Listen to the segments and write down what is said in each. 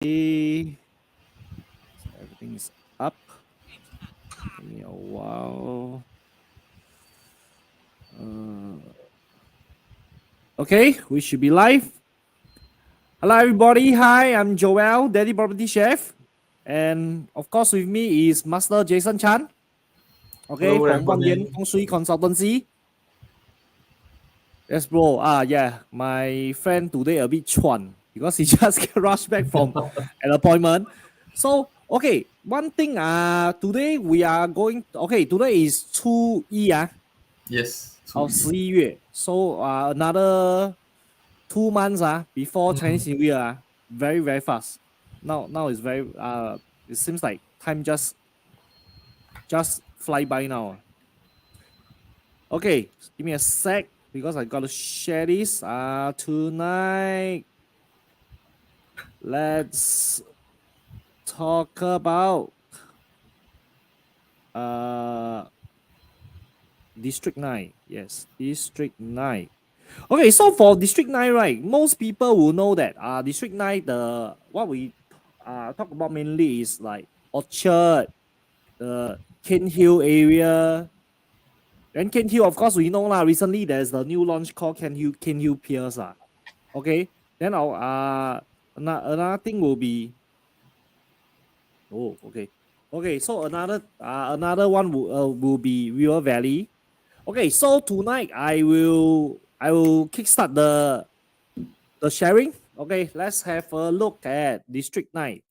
So everything is up. Give me a while. Okay, we should be live. Hello, everybody. Hi, I'm Joel, Daddy Property Chef. And of course, with me is Master Jason Chan. Okay, Hello, from Wang Yan everybody. Fengshui Consultancy. Yes, bro. Yeah, my friend today a bit chuan because he just rushed back from an appointment. So, okay, one thing. Today we are going. Okay, today is 初一 Yes, of 初一。11月. So, another 2 months before Chinese New Year. Very very fast. Now it's very. It seems like time just fly by now. Okay, give me a sec because I gotta share this. Tonight, let's talk about uh District 9. Yes, District 9. Okay, so for District 9, right, most people will know that District 9, the what we talk about mainly is like Orchard, the Cairnhill area. And Cairnhill, of course, we know lah. Recently, there's the new launch called Cairnhill Piers. Okay. Then another thing will be okay. Okay, so another one will be River Valley. Okay, so tonight I will kickstart the sharing. Okay, let's have a look at District 9.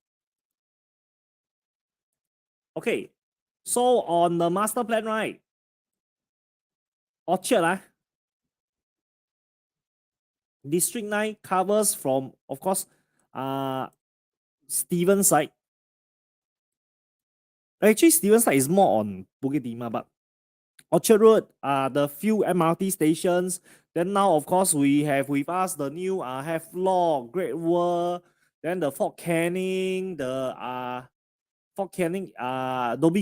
Okay, so on the master plan, right? Orchard, District 9 covers from, of course, Steven side. Actually, Steven side is more on Bukit Timah, but Orchard Road, the few MRT stations. Then now, of course, we have with us the new Havelock, Great World, then the Fort Canning, Dhoby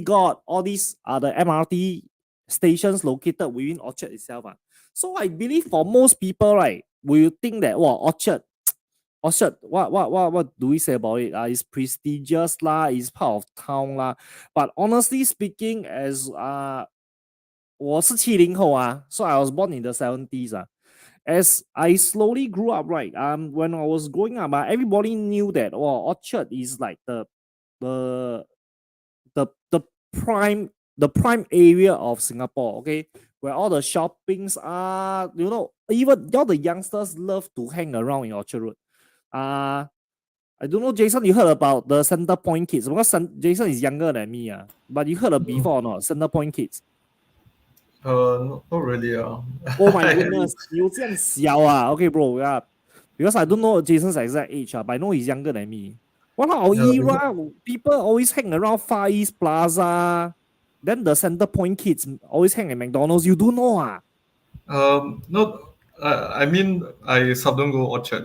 Ghaut. All these are the MRT stations located within Orchard itself. So I believe for most people, right, will think that Orchard, what do we say about it? It's prestigious lah, it's part of town lah. But honestly speaking, as 我是70后so I was born in the 70s As I slowly grew up, right, when I was growing up, everybody knew that Orchard is like the the prime the prime area of Singapore, okay, where all the shoppings are, even all the youngsters love to hang around in Orchard Road. I don't know, Jason, you heard about the Center Point Kids because Jason is younger than me, but you heard of before or not? Center Point Kids. Not really. Oh my goodness, 你有这样小 Okay, bro, yeah. Because I don't know Jason's exact age, but I know he's younger than me. What our Yeah, era, people always hang around Far East Plaza. Then the Center Point kids always hang at McDonald's. You do know not. I mean, I seldom go Orchard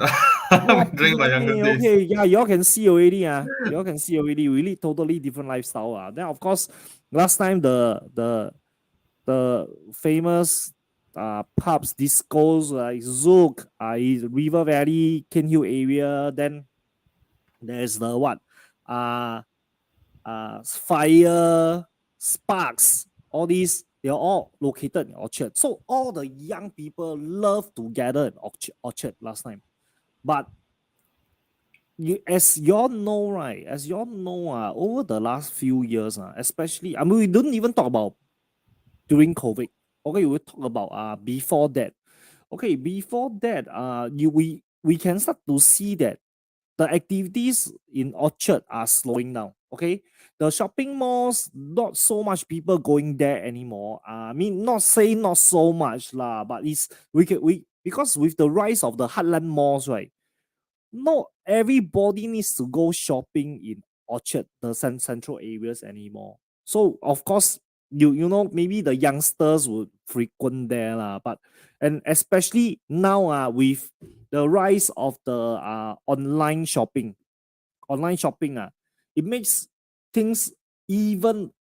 Oh, during my younger okay, days. okay. Yeah, y'all can see already. Y'all can see already. We lead totally different lifestyle. Then of course, last time the famous pubs, discos like Zouk, is River Valley, Cairnhill area. Then there's the what? Fire, Sparks, all these, they're all located in Orchard. So all the young people love to gather in Orchard last time. But as y'all know, right? As y'all know, over the last few years, especially, I mean, we don't even talk about during COVID. Okay, we talk about before that. Okay, before that, we can start to see that the activities in Orchard are slowing down. Okay, the shopping malls, not so much people going there anymore. I mean, not saying not so much lah, but it's we because with the rise of the heartland malls, right? Not everybody needs to go shopping in Orchard, the central areas anymore. So of course, you know maybe the youngsters would frequent there lah, but and especially now with the rise of the online shopping it makes things even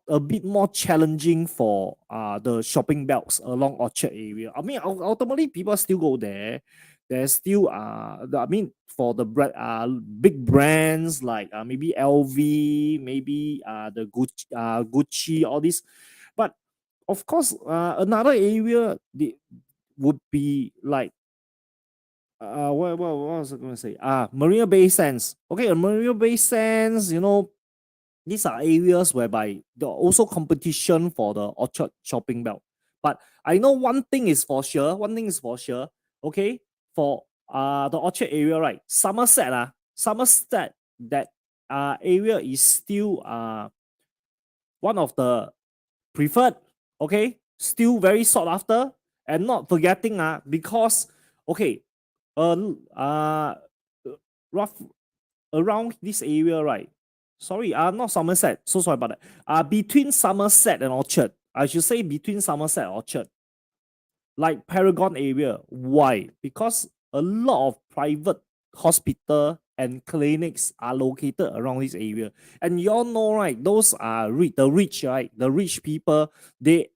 a bit more challenging for the shopping belts along Orchard area. I mean, ultimately people still go there. there's still I mean for the big brands like maybe LV, maybe the Gucci, all this. But of course, another area would be like what was I going to say? Marina Bay Sands. Okay, Marina Bay Sands, these are areas whereby there are also competition for the Orchard shopping belt. But I know one thing is for sure. Okay, for the Orchard area, right? Somerset, that area is still one of the preferred. Okay, still very sought after, and not forgetting because okay, uh uh rough around this area, right? Sorry, not Somerset. So sorry about that. Between Somerset and Orchard, I should say between Somerset and Orchard, like Paragon area. Why? Because a lot of private hospital and clinics are located around this area, and you all know, right? Those are the rich, right? The rich people, they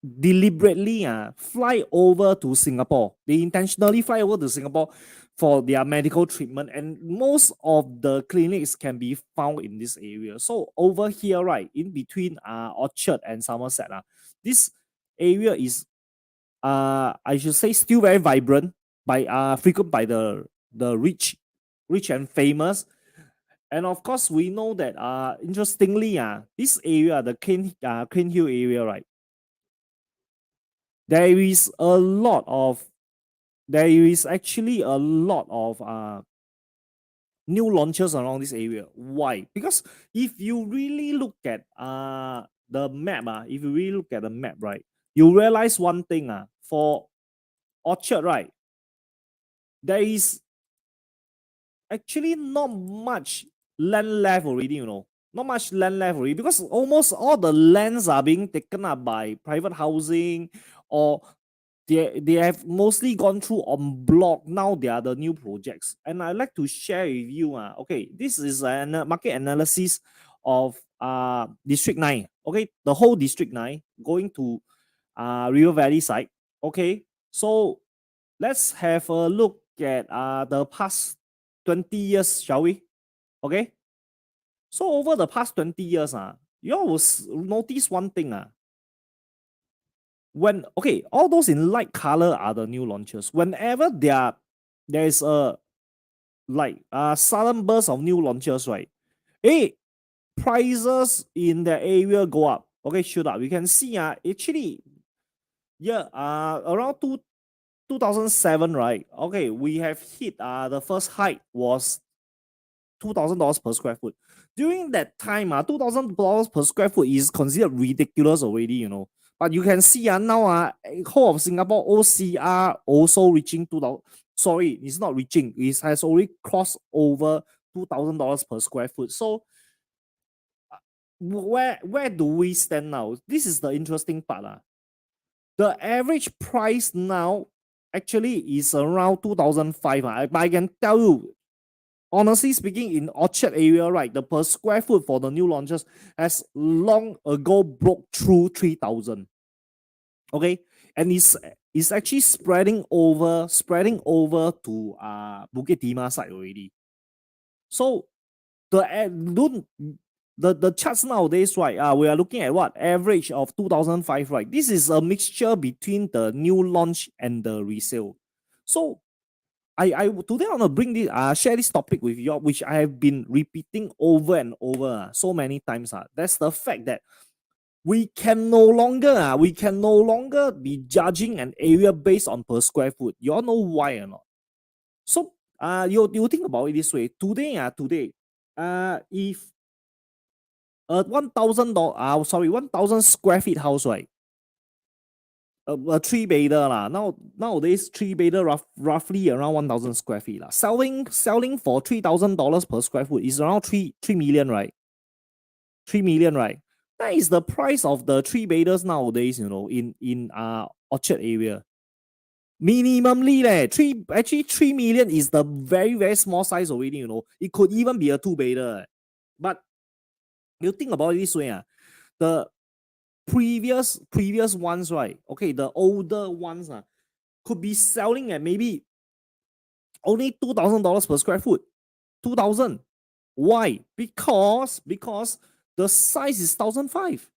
deliberately fly over to Singapore. They intentionally fly over to Singapore for their medical treatment, and most of the clinics can be found in this area. So over here, right, in between Orchard and Somerset, this area is I should say still very vibrant by frequent by the rich and famous. And of course, we know that interestingly, this area, the Cairnhill area, right, there is a lot of there is actually a lot of new launches around this area. Why? Because if you really look at the map, right, you realize one thing, for Orchard, right, there is actually not much land left already, not much land left already, because almost all the lands are being taken up by private housing, or they have mostly gone through on block. Now they are the new projects, and I'd like to share with you. Okay, this is a market analysis of District 9. Okay, the whole District 9 going to River Valley side. Okay, so let's have a look at the past 20 years, shall we? Okay, so over the past 20 years, you all will notice one thing. When okay, all those in light color are the new launches. Whenever there is a like sudden burst of new launches, right? Prices in the area go up. Okay, shoot up. You can see actually, yeah, around 2007, right? Okay, we have hit the first height was $2,000 per square foot. During that time, $2,000 per square foot is considered ridiculous already. But you can see now, whole of Singapore OCR also reaching 2,000. Sorry, it's not reaching. It has already crossed over $2,000 per square foot. So where do we stand now? This is the interesting part. The average price now actually is around 2005. But I can tell you, honestly speaking, in Orchard area, right, the per square foot for the new launches has long ago broke through 3,000. Okay, and it's actually spreading over to Bukit Timah side already. So the charts nowadays, right? We are looking at what average of 2005, right? This is a mixture between the new launch and the resale. So I today I want to bring this share this topic with you, which I have been repeating over and over so many times. That's the fact that we can no longer be judging an area based on per square foot. You all know why or not? So you think about it this way. Today, if a $1,000 square feet house, right? A three bedder lah. Nowadays three bedder roughly around 1,000 square feet lah. Selling for $3,000 per square foot is around 3 million, right? 3 million, right? That is the price of the three bedders nowadays. In Orchard area. Minimally, 3 million is the very very small size already. It could even be a two bedder. But you think about it this way, the previous ones, right? Okay, the older ones, could be selling at maybe only $2,000 per square foot. 2,000. Why? Because the size is 1,005.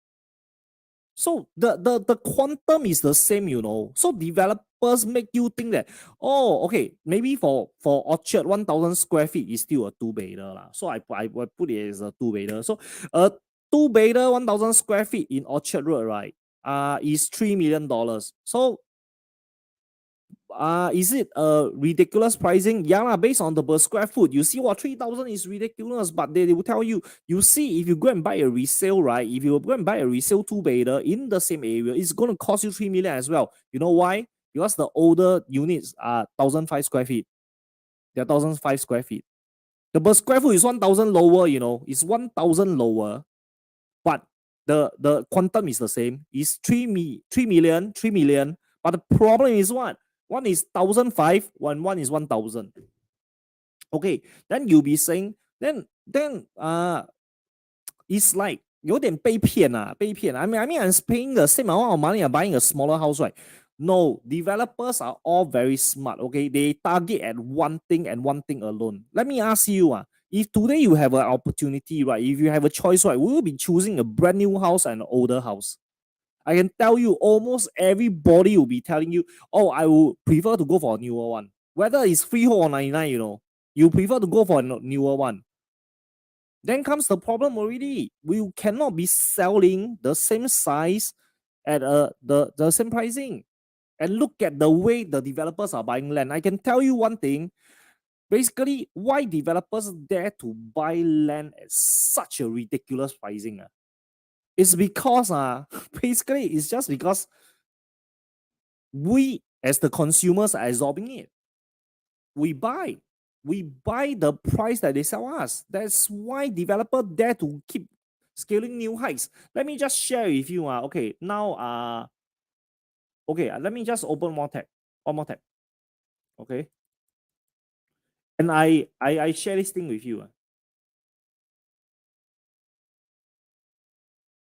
So the quantum is the same, you know. So developers make you think that, oh, okay, maybe for Orchard 1,000 square feet is still a two-bedder lah. So I put it as a two-bedder. So a two-bedder 1,000 square feet in Orchard Road, right? Is $3 million. So is it ridiculous pricing? Yeah, lah, based on the per square foot. You see what 3,000 is ridiculous, but they will tell you, you see, if you go and buy a resale, right? If you go and buy a resale two-bedder in the same area, it's gonna cost you 3 million as well. You know why? Because the older units are 1,005 square feet. They're 1,005 square feet. The per square foot is 1,000 lower, you know, it's 1,000 lower, but the quantum is the same. It's 3 million. But the problem is what? One is 1,005, one is 1,000. Okay, then you'll be saying, then it's like 有点被骗啊，被骗。I mean, I'm paying the same amount of money, I'm buying a smaller house, right? No, developers are all very smart. Okay, they target at one thing and one thing alone. Let me ask you, if today you have an opportunity, right? If you have a choice, right, we will be choosing a brand new house and an older house. I can tell you, almost everybody will be telling you, oh, I will prefer to go for a newer one. Whether it's freehold or 99, you know, you prefer to go for a newer one. Then comes the problem already. We cannot be selling the same size at the same pricing. And look at the way the developers are buying land. I can tell you one thing. Basically, why developers dare to buy land at such a ridiculous pricing? It's because basically it's just because we as the consumers are absorbing it. We buy the price that they sell us. That's why developer dare to keep scaling new heights. Let me just share with you. Okay, now okay, let me just open one more tab. Okay. And I share this thing with you.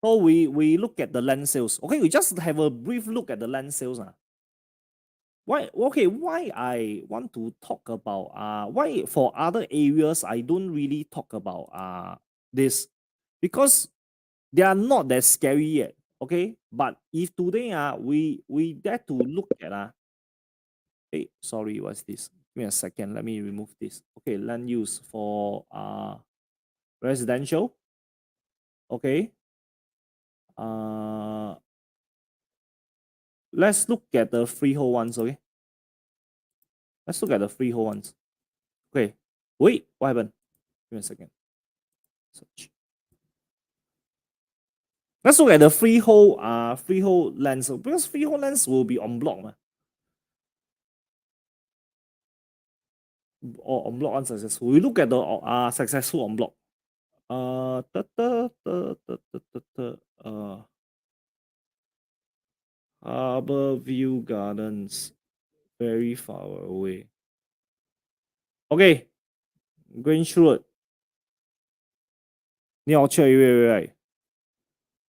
So we look at the land sales. Okay, we just have a brief look at the land sales. Why I want to talk about why for other areas I don't really talk about this, because they are not that scary yet. Okay, but if today we dare to look at hey, sorry, what's this? Give me a second, let me remove this. Okay, land use for residential. Okay, let's look at the freehold ones. Okay, let's look at the freehold ones. Okay, wait, what happened? Give me a second. Search. Let's look at the freehold lands, because freehold lands will be on block. Or on block unsuccessful. We look at the successful on block. Harbor View Gardens, very far away. Okay, Grange Road, near Orchard area, right?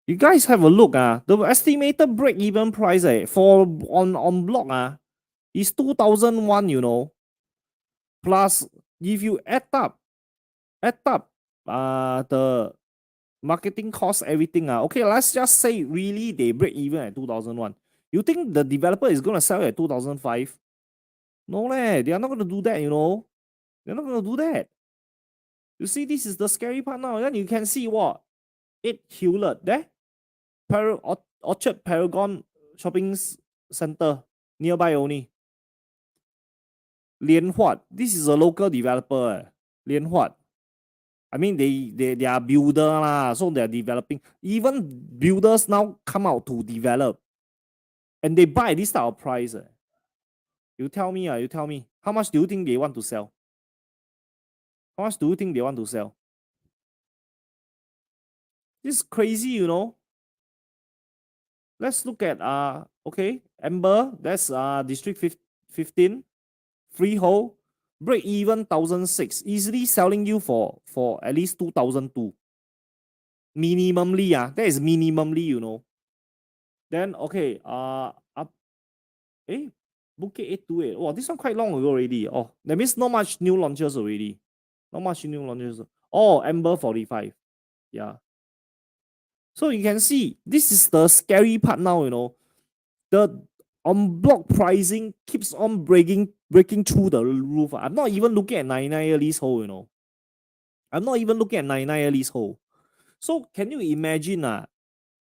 You guys have a look. The estimated break-even price for on block is 2,001, you know. Plus, if you add up the marketing cost, everything. Okay, let's just say really they break even at 2001. You think the developer is gonna sell at 2005? No, they are not gonna do that, you know. They're not gonna do that. You see, this is the scary part now. Then you can see what? 8 Hewlett there. Orchard Paragon Shopping Center nearby only. Lianhuat, this is a local developer. Lianhuat. I mean, they are builder lah, so they are developing. Even builders now come out to develop, and they buy this type of price. You tell me, how much do you think they want to sell? How much do you think they want to sell? This is crazy, you know. Let's look at okay, Amber, that's District 15, freehold, break even 1,006, easily selling you for at least 2,002. Minimally, that is minimally, you know. Then okay, Bukit 828. Oh, this one quite long ago already. Oh, that means not much new launches already. Not much new launches. Oh, Amber 45. Yeah. So you can see this is the scary part now, The on block pricing keeps on breaking through the roof. I'm not even looking at 99-year leasehold, I'm not even looking at 99-year leasehold. So can you imagine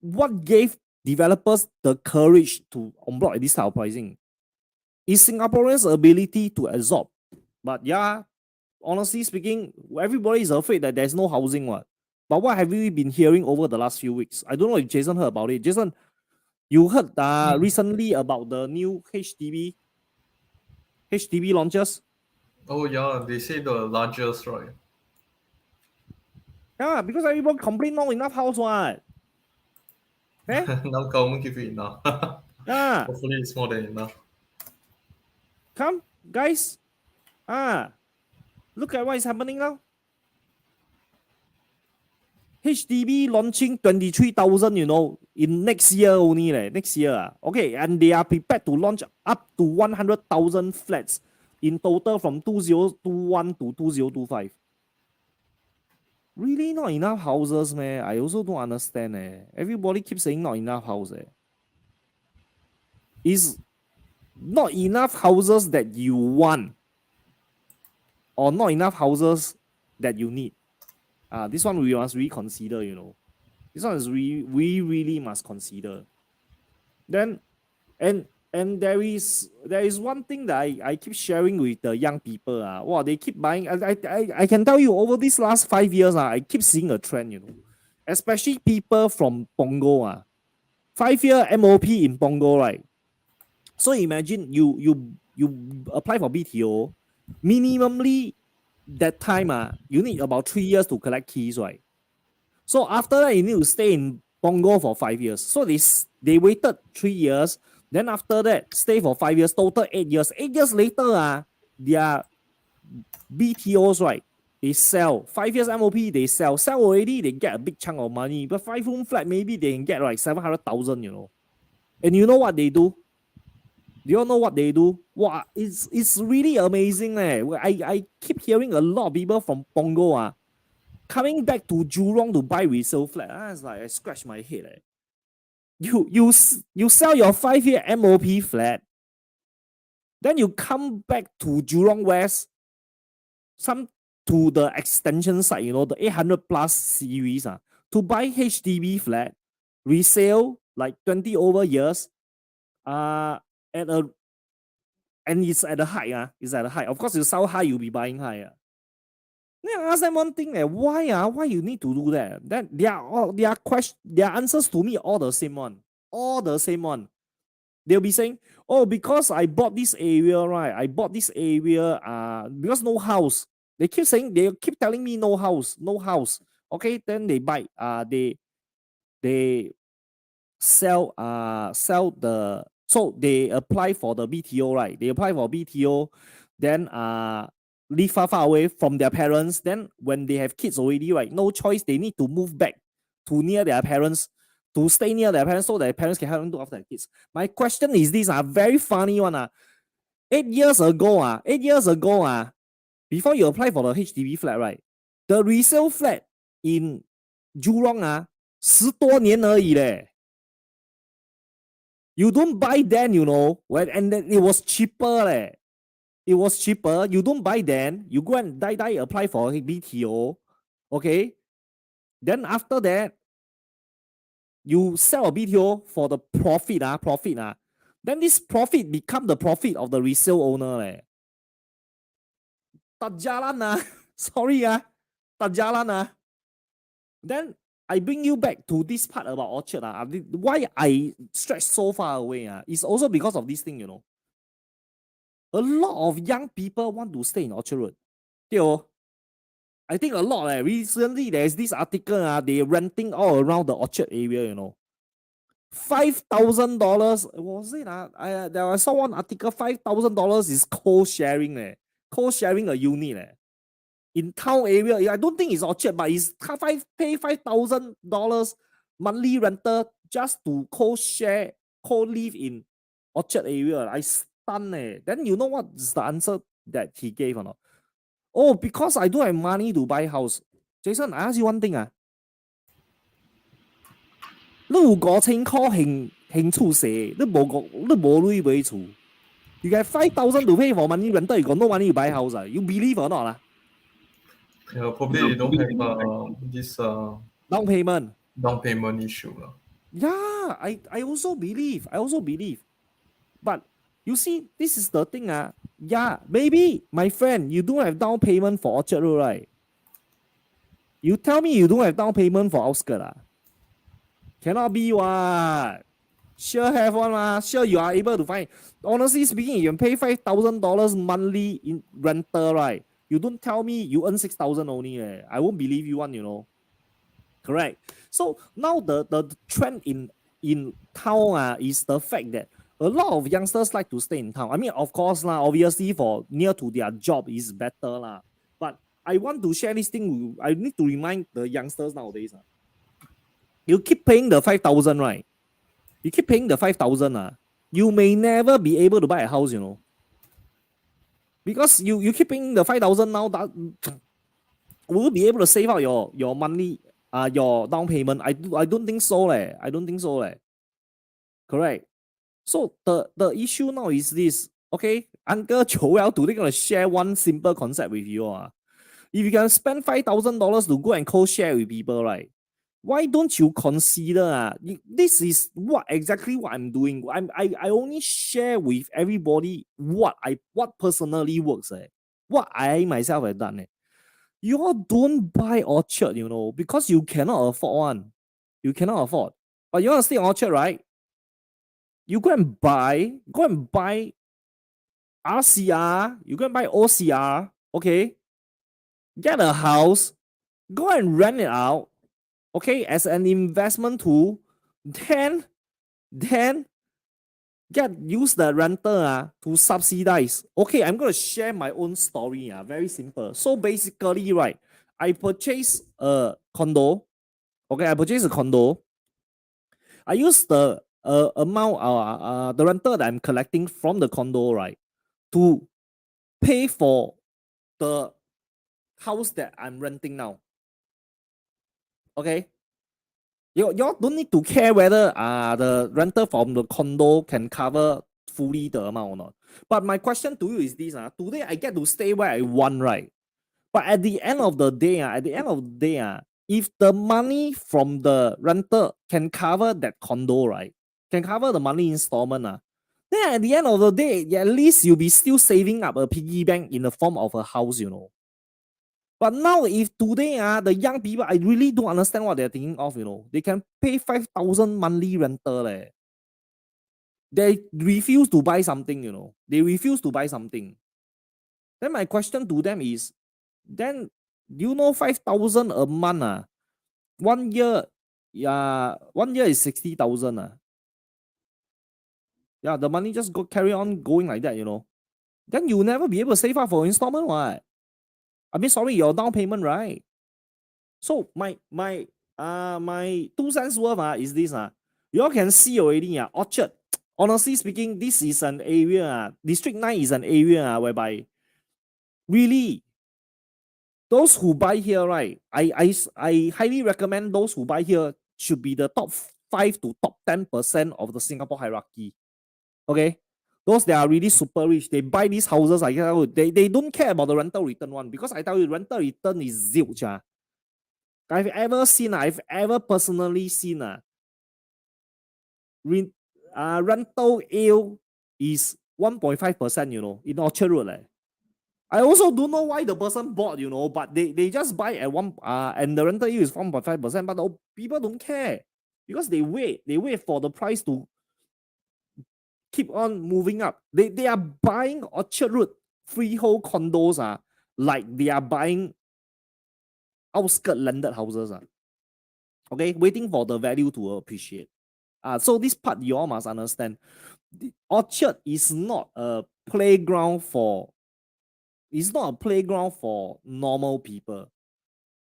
what gave developers the courage to on block at this type of pricing? Is Singaporeans' ability to absorb. But yeah, honestly speaking, everybody is afraid that there's no housing. But what have we been hearing over the last few weeks? I don't know if Jason heard about it. Jason, you heard recently about the new HDB launches? Oh yeah, they say the largest, right? Yeah, because everyone complain not enough house. Eh? Now government give it enough. Yeah, Hopefully it's more than enough. come, guys. Look at what is happening now. HDB launching 23,000, in next year only, next year. Okay, and they are prepared to launch up to 100,000 flats in total from 2021 to 2025. Really not enough houses, man. I also don't understand. Everybody keeps saying not enough houses. Is not enough houses that you want, or not enough houses that you need? This one we must reconsider, This one is we really must consider. Then and there is one thing that I keep sharing with the young people. Wow, they keep buying. I can tell you over these last 5 years, I keep seeing a trend, Especially people from Punggol. 5-year MOP in Punggol, right? So imagine you apply for BTO, minimally that time you need about 3 years to collect keys, right? So after that, you need to stay in Punggol for 5 years. So they waited 3 years. Then after that, stay for 5 years, total 8 years. 8 years later, their BTOs, right? They sell. 5 years MOP, they sell. Sell already, they get a big chunk of money. But 5-room flat, maybe they can get like 700,000, And you know what they do? Do you know what they do? Wow, it's really amazing. I keep hearing a lot of people from Punggol coming back to Jurong to buy resale flat. It's like I scratch my head. You sell your 5-year MOP flat, then you come back to Jurong West, to the extension side, the 800 plus series, to buy HDB flat, resale like 20 over years, at a and it's at a high. It's at a high. Of course, you sell high, you'll be buying high. Then I ask them one thing, why you need to do that? Then their answers to me all the same one. All the same one. They'll be saying, oh, because I bought this area, right? I bought this area because no house. They keep telling me no house, no house. Okay, then they buy. They sell the, so they apply for the BTO, right? They apply for BTO, then live far away from their parents. Then when they have kids already, right? No choice, they need to move back to near their parents, to stay near their parents so their parents can help them look after their kids. My question is this, very funny one. 8 years ago, before you apply for the HDB flat, right? The resale flat in Jurong 10多年而已嘞。You don't buy then, and then it was cheaper. It was cheaper. You don't buy then. You go and die apply for BTO. Okay. Then after that, you sell a BTO for the profit. Then this profit become the profit of the resale owner. Tak jalan. Sorry. Tak jalan. Then I bring you back to this part about Orchard. Why I stretch so far away is also because of this thing, A lot of young people want to stay in Orchard Road. I think a lot. Recently, there's this article. They renting all around the Orchard area, $5,000. Was it? There was someone article, $5,000 is co-sharing. Co-sharing a unit. In town area, I don't think it's Orchard, but it's pay $5,000 monthly rental just to co-live in Orchard area. I stunned. Then you know what is the answer that he gave or not? Oh, because I don't have money to buy house. Jason, I ask you one thing. 你有5,000塊興厝你冇錢買厝。You get 5,000 to pay for money rental, you got no money to buy house. You believe or not? Yeah, probably you don't have this Down payment. down payment issue. Yeah, I also believe. But you see, this is the thing. Yeah, maybe, my friend, you don't have down payment for Orchard Road, right? You tell me you don't have down payment for outskirt. Cannot be what? Sure have one. Sure you are able to find. Honestly speaking, you can pay $5,000 monthly in rental, right? You don't tell me you earn 6,000 only. I won't believe you one. Correct. So now the trend in town is the fact that a lot of youngsters like to stay in town. I mean, of course, obviously for near to their job is better. But I want to share this thing. I need to remind the youngsters nowadays. You keep paying the 5,000, right? You keep paying the 5,000. You may never be able to buy a house, because you keep paying the 5,000 now. That will you be able to save out your monthly your down payment? I don't think so. I don't think so. Correct. So the issue now is this. Okay, Uncle Joel today gonna share one simple concept with you. If you can spend $5,000 to go and co-share with people, right? Why don't you consider this is exactly what I'm doing. I only share with everybody what personally works. What I myself have done. You all don't buy Orchard, because you cannot afford one. You cannot afford. But you want to stay in Orchard, right? You go and buy RCR, you go and buy OCR, okay? Get a house, go and rent it out, okay, as an investment tool. Then use the rental to subsidize. Okay, I'm gonna share my own story. Very simple. So basically, right, I purchased a condo. Okay, I purchased a condo. I use the amount the rental that I'm collecting from the condo, right, to pay for the house that I'm renting now. Okay. You don't need to care whether the rental from the condo can cover fully the amount or not. But my question to you is this: today I get to stay where I want, right? But at the end of the day, if the money from the rental can cover that condo, right, can cover the money installment, then at the end of the day, at least you'll be still saving up a piggy bank in the form of a house. But now, if today the young people, I really don't understand what they're thinking of. They can pay 5,000 monthly rental. They refuse to buy something. They refuse to buy something. Then my question to them is, then 5,000 a month 1 year, 1 year is 60,000 Yeah, the money just carry on going like that. Then you'll never be able to save up for installment. What? I mean, sorry, your down payment, right? So my 2 cents worth is this. You all can see already. Orchard. Honestly speaking, this is an area. District 9 is an area whereby really those who buy here, right? I highly recommend those who buy here should be the top 5 to top 10% of the Singapore hierarchy. Okay. Those that are really super rich, they buy these houses. I tell you, they don't care about the rental return one, because I tell you, rental return is zilch. I've ever personally seen rental yield is 1.5%, in Orchard Road. I also don't know why the person bought, but they just buy at one and the rental yield is 1.5%, but the people don't care because they wait for the price to keep on moving up. They are buying Orchard Road freehold condos like they are buying outskirt landed houses okay, waiting for the value to appreciate. So this part you all must understand. The Orchard is not a playground for normal people.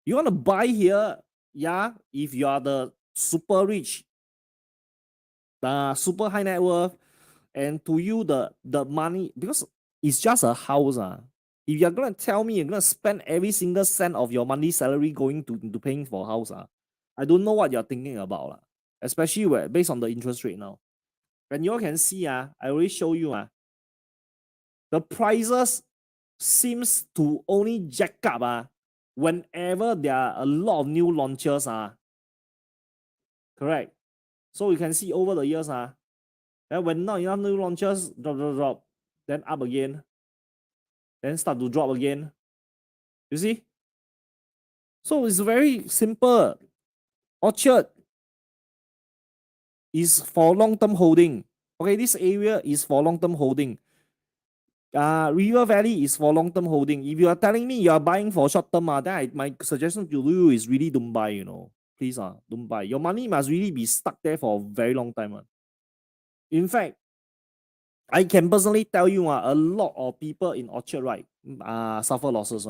You want to buy here, if you are the super rich, the super high net worth, And to you, the money, because it's just a house. If you're gonna tell me you're gonna spend every single cent of your monthly salary going to paying for a house, I don't know what you're thinking about. Especially based on the interest rate now. And you all can see, I already show you, the prices seems to only jack up whenever there are a lot of new launches. Correct. So you can see over the years, when not enough new launches, drop, then up again, then start to drop again. You see? So it's very simple. Orchard is for long-term holding. Okay, this area is for long-term holding. River Valley is for long-term holding. If you are telling me you are buying for short-term, then my suggestion to you is really don't buy, Please, don't buy. Your money must really be stuck there for a very long time. In fact, I can personally tell you, a lot of people in Orchard, right, suffer losses.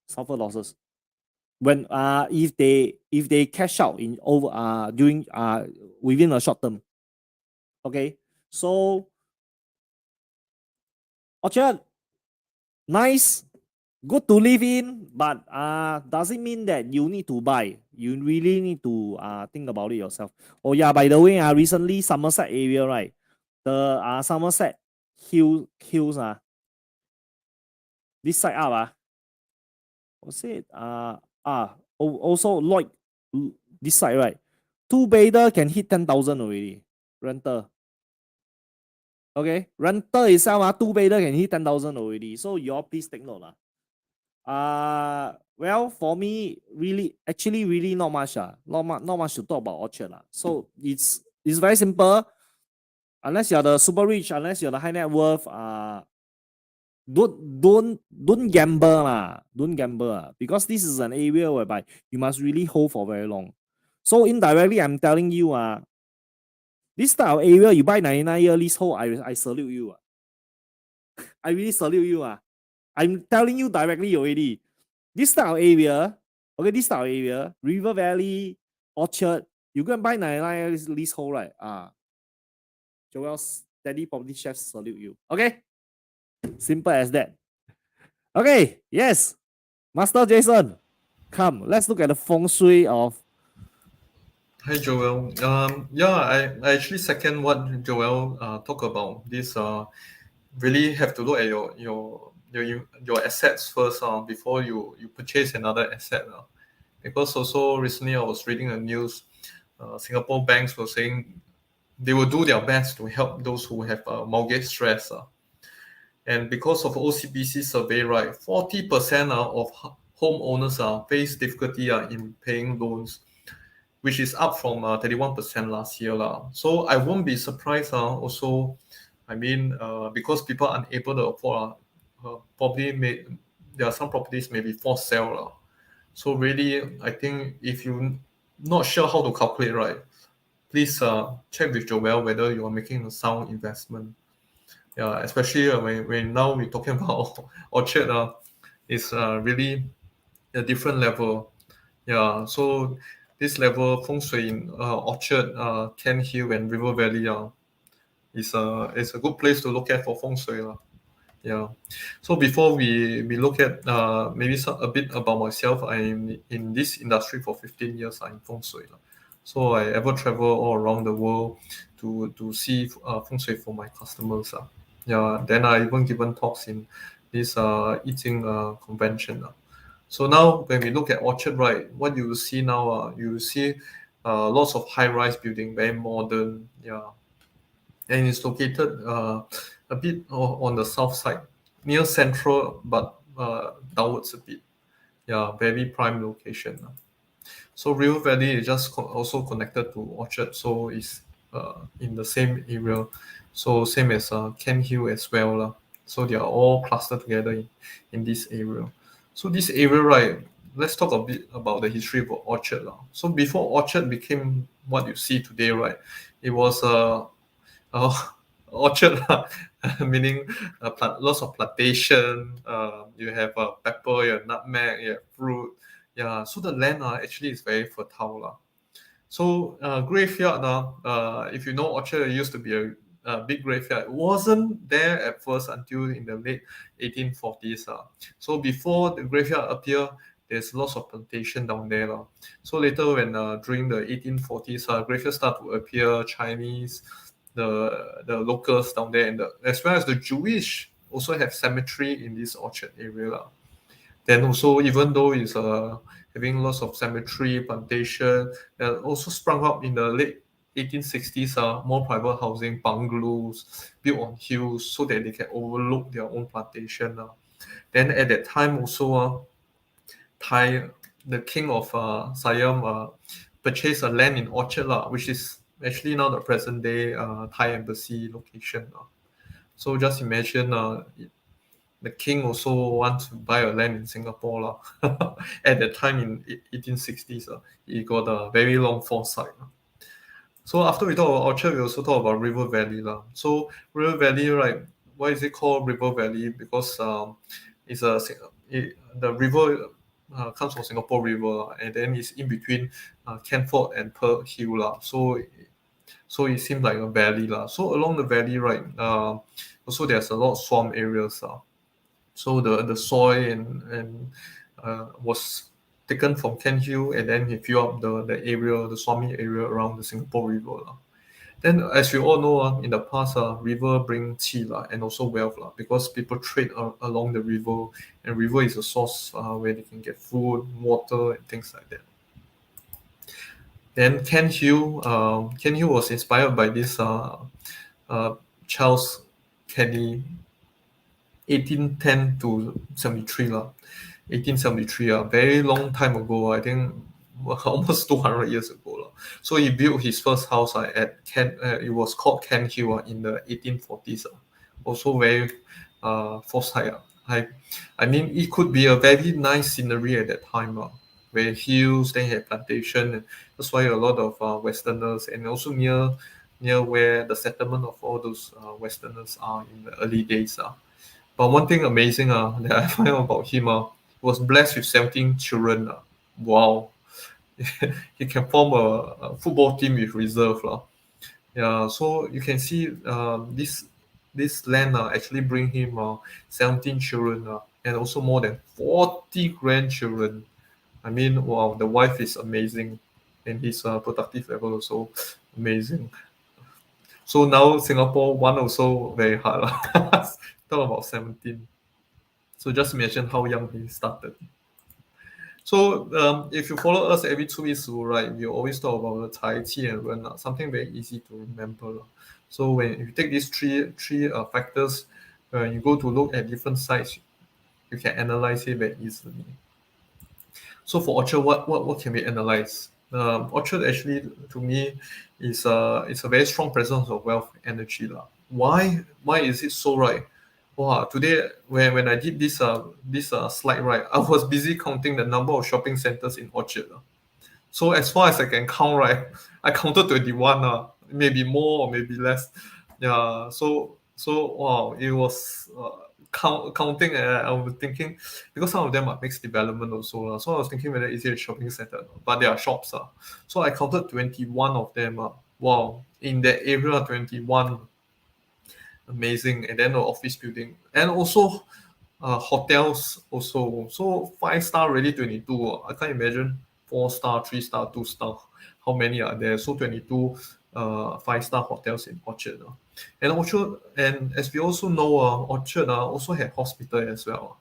Suffer losses. When if they cash out in over during within a short term. Okay. So Orchard, nice, good to live in, but does it mean that you need to buy? You really need to think about it yourself. Oh yeah, by the way, recently Somerset area, right? The Somerset hills, this side up, what's it? Also Lloyd, this side, right? Two bedder can hit 10,000 already. Rental. Okay, rental itself, two bedder can hit 10,000 already. So you all please take note. Well, for me, really not much. Not much to talk about Orchard. So it's very simple. Unless you're the super rich, unless you're the high net worth, don't gamble. Don't gamble. Because this is an area whereby you must really hold for very long. So indirectly, I'm telling you, this type of area, you buy 99-year leasehold, I salute you. I really salute you. I'm telling you directly already. This type of area, okay, this type of area, River Valley, Orchard, you go and buy 99 leasehold, right? Joel's Daddy Property Chef salute you. Okay? Simple as that. Okay, yes. Master Jason, come, let's look at the feng shui of. Hi, Joel. Yeah, I actually second what Joel talked about. This really have to look at your assets first before you purchase another asset. Because also recently I was reading the news, Singapore banks were saying they will do their best to help those who have mortgage stress. And because of OCBC survey, right, 40% of homeowners face difficulty in paying loans, which is up from 31% last year. So I won't be surprised also, I mean, because people are unable to afford, there are some properties maybe for sale. So really, I think if you're not sure how to calculate, right, please check with Joel whether you are making a sound investment. Yeah, especially when now we're talking about Orchard, it's really a different level. Yeah, so this level feng shui in Orchard, Cairnhill, and River Valley is a good place to look at for feng shui. Yeah. So before we look at maybe a bit about myself, I'm in this industry for 15 years in feng shui. So I ever travel all around the world to see feng shui for my customers. Yeah. Then I even given talks in this eating convention. So now when we look at Orchard, right, what you will see now, you will see lots of high-rise building, very modern, yeah, and it's located a bit on the south side, near central, but downwards a bit. Yeah, very prime location. So River Valley is just also connected to Orchard, so it's in the same area. So same as Cairnhill as well. So they are all clustered together in this area. So this area, right, let's talk a bit about the history of Orchard. So before Orchard became what you see today, right, it was orchard, meaning lots of plantation. You have pepper, you have nutmeg, you have fruit. Yeah, so the land actually is very fertile. So graveyard, if you know Orchard, it used to be big graveyard. It wasn't there at first until in the late 1840s. So before the graveyard appeared, there's lots of plantation down there. So later when during the 1840s, graveyard start to appear, Chinese, the locals down there, and as well as the Jewish also have cemetery in this Orchard area. Then also, even though it's having lots of cemetery, plantation, also sprung up in the late 1860s, more private housing, bungalows built on hills so that they can overlook their own plantation. Then at that time also, Thai, the king of Siam, purchased a land in Orchard, which is actually now the present day Thai embassy location. So just imagine the king also wants to buy a land in Singapore. At that time in 1860s, he got a very long foresight. So after we talk about Orchard, we also talk about River Valley. So River Valley, right, why is it called River Valley? Because the river comes from Singapore River, and then it's in between Canford and Pearl Hill. So it seems like a valley. So along the valley, right, also there's a lot of swamp areas. So the soil and was taken from Cairnhill, and then he filled up the area, the swampy area around the Singapore River. Then, as we all know, in the past, river bring qi and also wealth because people trade along the river, and river is a source where they can get food, water, and things like that. Then Cairnhill was inspired by this Charles Kenny, 1810 to 73 1873 very long time ago. I think almost 200 years ago. So he built his first house at it was called Cairnhill in the 1840s. Also very foresight. I mean, it could be a very nice scenery at that time, where hills, then you have plantation. And that's why a lot of Westerners, and also near where the settlement of all those Westerners are in the early days. But one thing amazing that I find out about him, was blessed with 17 children. Wow. He can form a football team with reserve. Yeah, so you can see this land actually bring him 17 children and also more than 40 grandchildren. I mean, wow, the wife is amazing, and his productive level also amazing. So now Singapore one also very hard. Talk about 17. So just imagine how young he started. So if you follow us every 2 weeks, right, we always talk about the Tai Chi and Ren, something very easy to remember. So when you take these three factors, you go to look at different sites, you can analyze it very easily. So for Orchard, what can we analyze? Orchard actually, to me, is a very strong presence of wealth energy. Why is it so right? Wow, today when I did this slide, right, I was busy counting the number of shopping centers in Orchard. So as far as I can count, right, I counted 21. Maybe more or maybe less. Yeah. So wow, it was counting, and I was thinking, because some of them are mixed development also. So I was thinking whether is it a shopping center, but they are shops. So I counted 21 of them. Wow, in that area, 21. Amazing. And then the office building, and also hotels also. So 5 star already 22. I can't imagine 4 star, 3 star, 2 star. How many are there? So 22 5-star hotels in Orchard. And as we also know, Orchard also have hospital as well.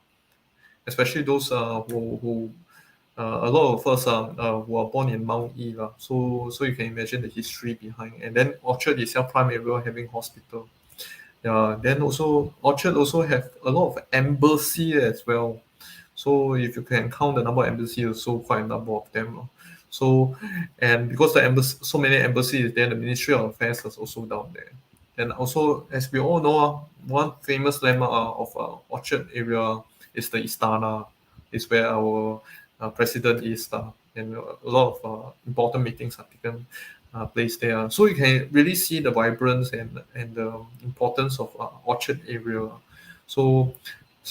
Especially those who a lot of us who are born in Mount E. So you can imagine the history behind. And then Orchard itself, prime area, having hospital. Yeah, then also Orchard also have a lot of embassy as well. So if you can count the number of embassies, also quite a number of them. So, and because the embassy, so many embassies, then the Ministry of Affairs is also down there. And also, as we all know, one famous landmark of Orchard area is the Istana. Is where our president is, and a lot of important meetings are taken place there. So you can really see the vibrance and the importance of Orchard area. So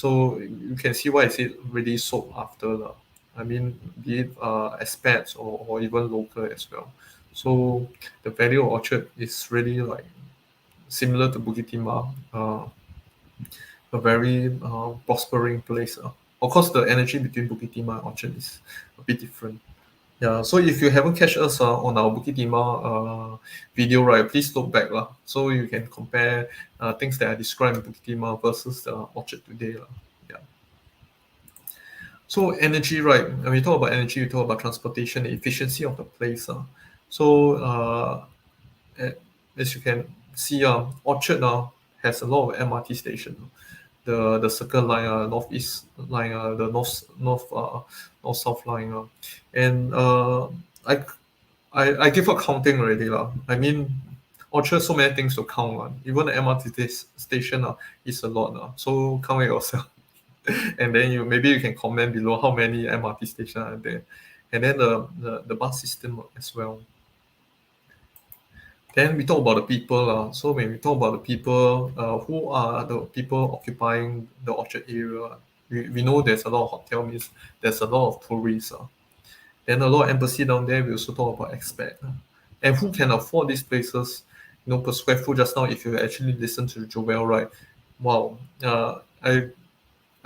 you can see why is it really sought after. I mean, be it expats or even local as well. So the value of Orchard is really like similar to Bukit Timah, a very prospering place. Of course, the energy between Bukit Timah and Orchard is a bit different. Yeah, so if you haven't catch us on our Bukit Timah video, right, please look back lah. So you can compare things that I described in Bukit Timah versus the Orchard today lah. Yeah. So energy, right? When we talk about energy, we talk about transportation, the efficiency of the place. So as you can see, Orchard has a lot of MRT stations. The Circle Line, Northeast Line, the North South Line, and I give up counting already lah. I mean, Orchard so many things to count. Even the MRT station is a lot. So count it yourself. And then you can comment below how many MRT stations are there, and then the bus system as well. Then we talk about the people. So when we talk about the people, who are the people occupying the Orchard area? We know there's a lot of hotel, means there's a lot of tourists. Then a lot of embassy down there. We also talk about expat. And who can afford these places? Per square foot. Just now, if you actually listen to Joel, right? Wow. I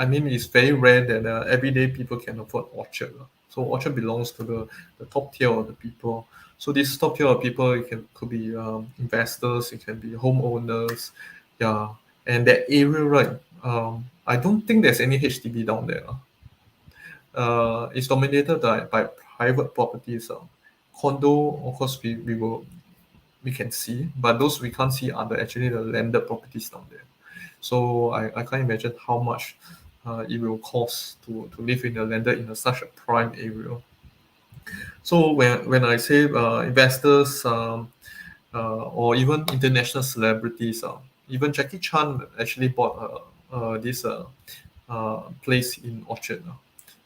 mean, it's very rare that everyday people can afford Orchard. So Orchard belongs to the top tier of the people. So this top tier of people, could be investors, it can be homeowners, yeah. And that area, right? I don't think there's any HDB down there. It's dominated by private properties. Condo, of course, we can see, but those we can't see are actually the landed properties down there. So I can't imagine how much it will cost to live in a landed in such a prime area. So when I say investors or even international celebrities, even Jackie Chan actually bought this place in Orchard,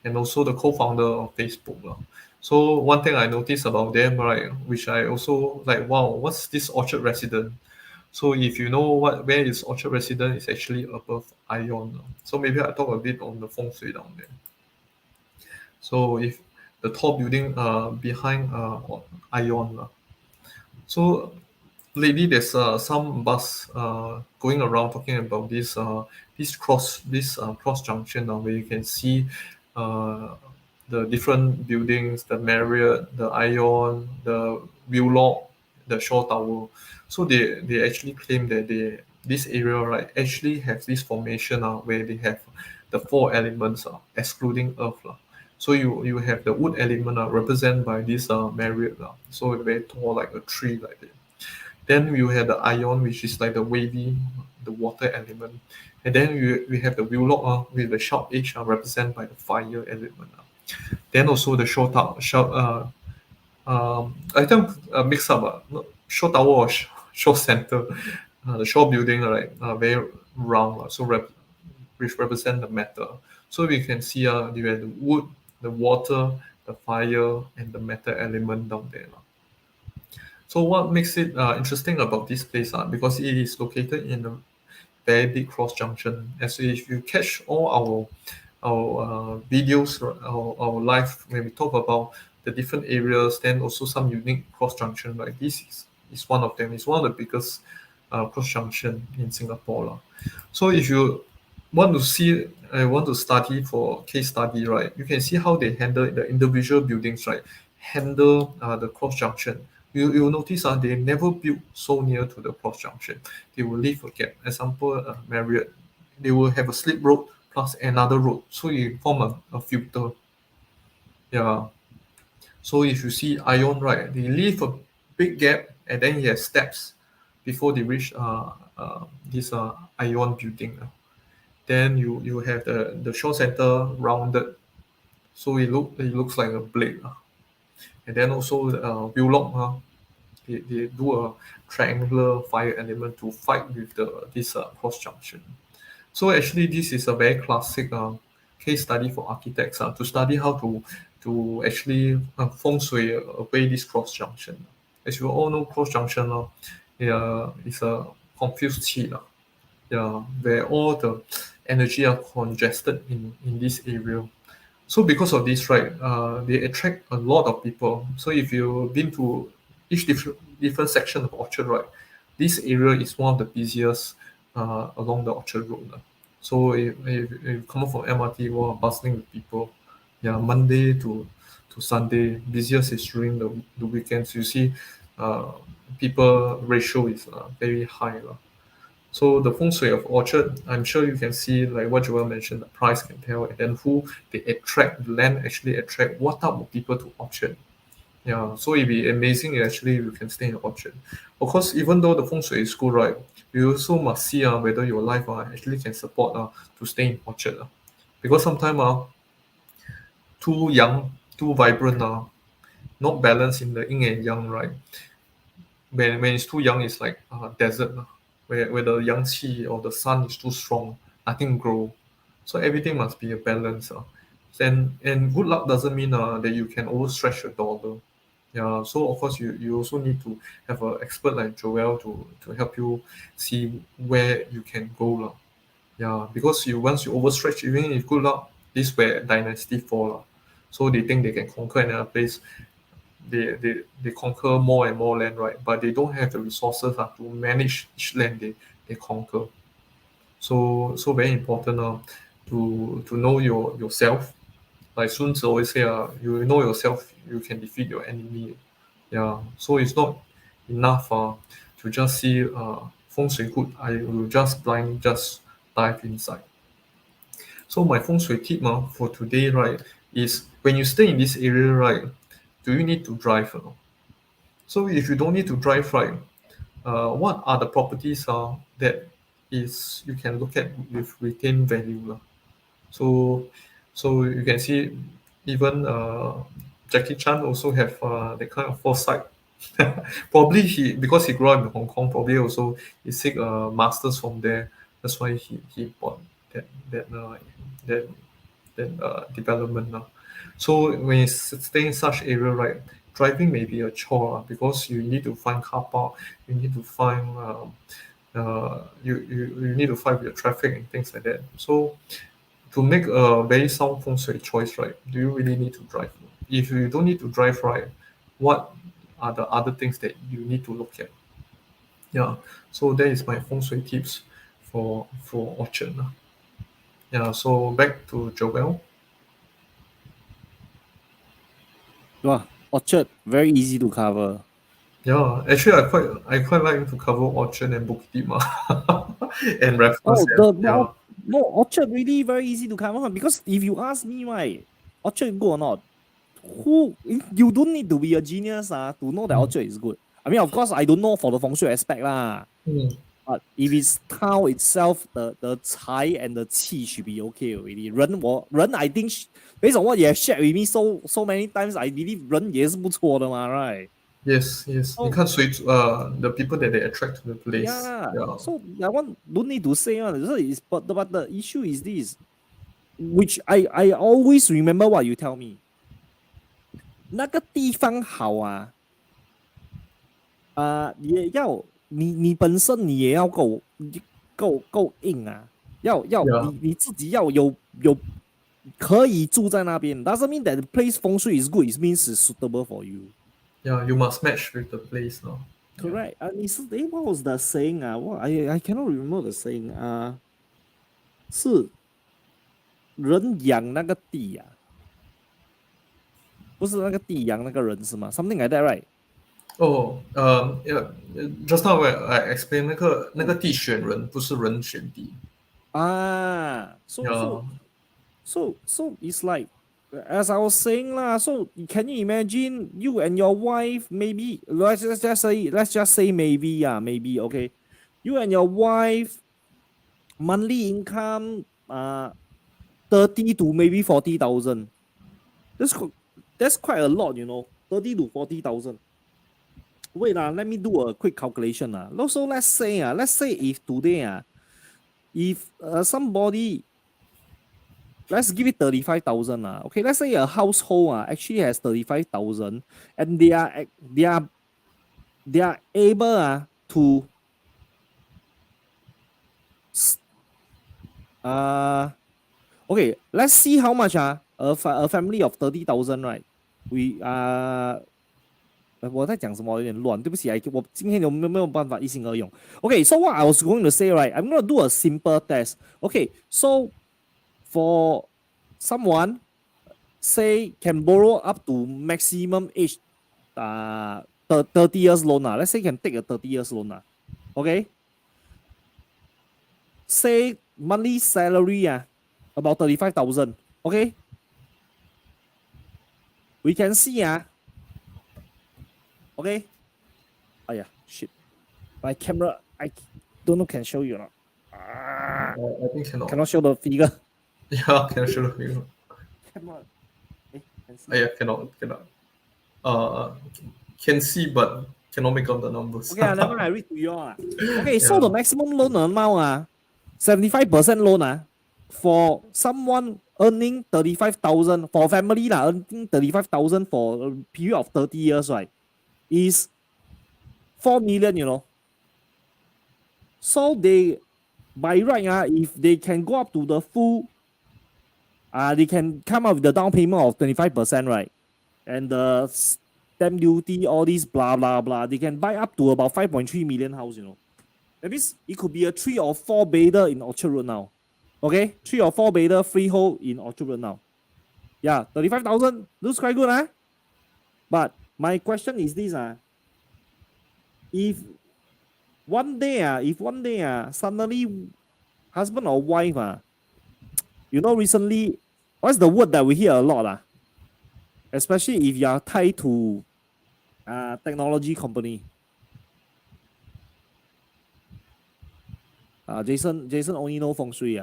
and also the co-founder of Facebook. So one thing I noticed about them, right, which I also like, wow, what's this Orchard resident? So if you know where is Orchard resident, it's actually above Ion. So maybe I talk a bit on the feng shui down there. So if the tall building behind Ion. So lately there's some buzz going around talking about this cross junction where you can see the different buildings, the Marriott, the Ion, the Wheelock, the Shaw Tower. So they actually claim that this area, right, actually have this formation where they have the four elements excluding earth. So you have the wood element represented by this Marriott. So very tall, like a tree like that. Then you have the Ion, which is like the wavy, the water element. And then we have the Wheelock with the sharp edge represented by the fire element. Then also the Shaw Tower, I think mix up Shaw Tower or Shaw Center, the Shaw building, right, very round, so which represent the metal. So we can see you have the wood, the water, the fire, and the metal element down there. So what makes it interesting about this place? Because it is located in a very big cross junction. As if you catch all our videos, our live, when we talk about the different areas, then also some unique cross junction, right? This is one of them. It's one of the biggest cross junction in Singapore. So if you want to study for case study, right, you can see how they handle the individual buildings, right, handle the cross junction. You will notice they never build so near to the cross junction. They will leave a gap. Example, Marriott, they will have a slip road plus another road, so you form a filter. Yeah. So if you see Ion, right, they leave a big gap and then you have steps before they reach this Ion building. Then you have the show center rounded, so it looks like a blade. And then also Wheelock, they do a triangular fire element to fight with this cross junction. So actually, this is a very classic case study for architects to study how to actually feng shui away this cross junction. As you all know, cross junction is a confused qi, where all the energy are congested in this area. So because of this, right, they attract a lot of people. So if you've been to each different section of Orchard, right, this area is one of the busiest along the Orchard Road. So if you come up from MRT, wow, bustling with people. Yeah, Monday to Sunday, busiest is during the weekends. You see, people ratio is very high. So the feng shui of Orchard, I'm sure you can see like what Joel mentioned, the price can tell, and then who they attract, the land actually attract what type of people to Orchard. Yeah, so it'd be amazing if actually you can stay in Orchard. Of course, even though the feng shui is good, right, you also must see whether your life actually can support to stay in Orchard. Because sometimes too young, too vibrant, not balanced in the yin and yang, right? When it's too young, it's like desert, where the yang qi or the sun is too strong, nothing grow. So everything must be a balance. And good luck doesn't mean that you can overstretch your dollar. Yeah, so of course you also need to have an expert like Joel to help you see where you can go. Yeah, because you once you overstretch, even if good luck, this where dynasty fall. So they think they can conquer another place. They conquer more and more land, right? But they don't have the resources to manage each land they conquer. So very important to know yourself. Like Sun Tzu always say, you know yourself, you can defeat your enemy. Yeah. So it's not enough to just see feng shui good. I will just blindly just dive inside. So my feng shui tip for today, right, is when you stay in this area, right, do you need to drive? So if you don't need to drive, right, what are the properties that is you can look at with retained value? So so you can see even Jackie Chan also have that kind of foresight. Probably he because he grew up in Hong Kong, probably also he seek masters from there. That's why he bought that that uh, that development now. So when you stay in such area, right, driving may be a chore because you need to find car park, you need to find you need to fight with the traffic and things like that. So to make a very sound feng shui choice, right, do you really need to drive? If you don't need to drive, right, what are the other things that you need to look at? Yeah, so that is my feng shui tips for Orchard. Yeah, so back to Joel. Wow, Orchard, very easy to cover. Yeah, actually, I quite like to cover Orchard and Bukit Timah and Raffles. Oh, the Yeah, no, no, Orchard really very easy to cover because if you ask me, right, Orchard good or not, you don't need to be a genius to know that mm, Orchard is good. I mean, of course, I don't know for the feng shui aspect lah. mm, But if it's town itself, the 财 and the 气 should be okay already. 人 I think based on what you have shared with me so many times, I believe 人也是不错的嘛 right? yes, yes. So 你看谁the people that they attract to the place. yeah, Yeah, so that one don't need to say one. So it's, but the issue is this, which I always remember what you tell me. 那个地方好啊，你本身你也要够硬啊，yeah,你自己要有可以住在那边。Doesn't mean that the place 风水 is good. It means it's suitable for you. yeah. You must match with the place now. Yeah, Correct. what was the saying I cannot remember the saying 是人养那个地不是那个地养那个人是吗？Something like that, right? Oh, yeah. Just now I explained 那个地选人不是人选地。Ah, so Yeah, so so it's like as I was saying lah. So can you imagine you and your wife maybe let's just say maybe okay, you and your wife monthly income 30 to maybe 40,000. That's that's quite a lot, 30 to 40,000. Wait let me do a quick calculation Also, let's say if today if somebody let's give it 35,000 okay, let's say a household actually has 35,000 and they are able to okay, let's see how much a family of 30,000, right? We 我在讲什么有点乱，对不起，我今天没有办法一心二用。Okay, so what I was going to say, right? I'm going to do a simple test. Okay, so for someone say can borrow up to maximum age 30 years loan. Let's say can take a 30 years loan. Okay. Say monthly salary about 35,000. Okay. We can see okay. Oh yeah, shit. My camera, I don't know can show you or not. I think cannot. Cannot show the figure. Yeah, can show the figure. Camera. Can see. Yeah, cannot. Can see but cannot make out the numbers. Okay, never mind, I read to you all. Okay, so Yeah. the maximum loan amount 75% loan for someone earning 35,000 for family earning 35,000 for a period of 30 years, right, is 4 million, you know. So they by right if they can go up to the full they can come up with the down payment of 25%, right? And the stamp duty, all these blah blah blah, they can buy up to about 5.3 million house, you know. That means it could be a 3 or 4 bedder in Orchard Road now. Okay, 3 or 4 bedder freehold in Orchard Road now. Yeah, 35,000 looks quite good, But my question is this, if one day, suddenly husband or wife, you know, recently, what's the word that we hear a lot, especially if you are tied to technology company. Jason only know feng shui.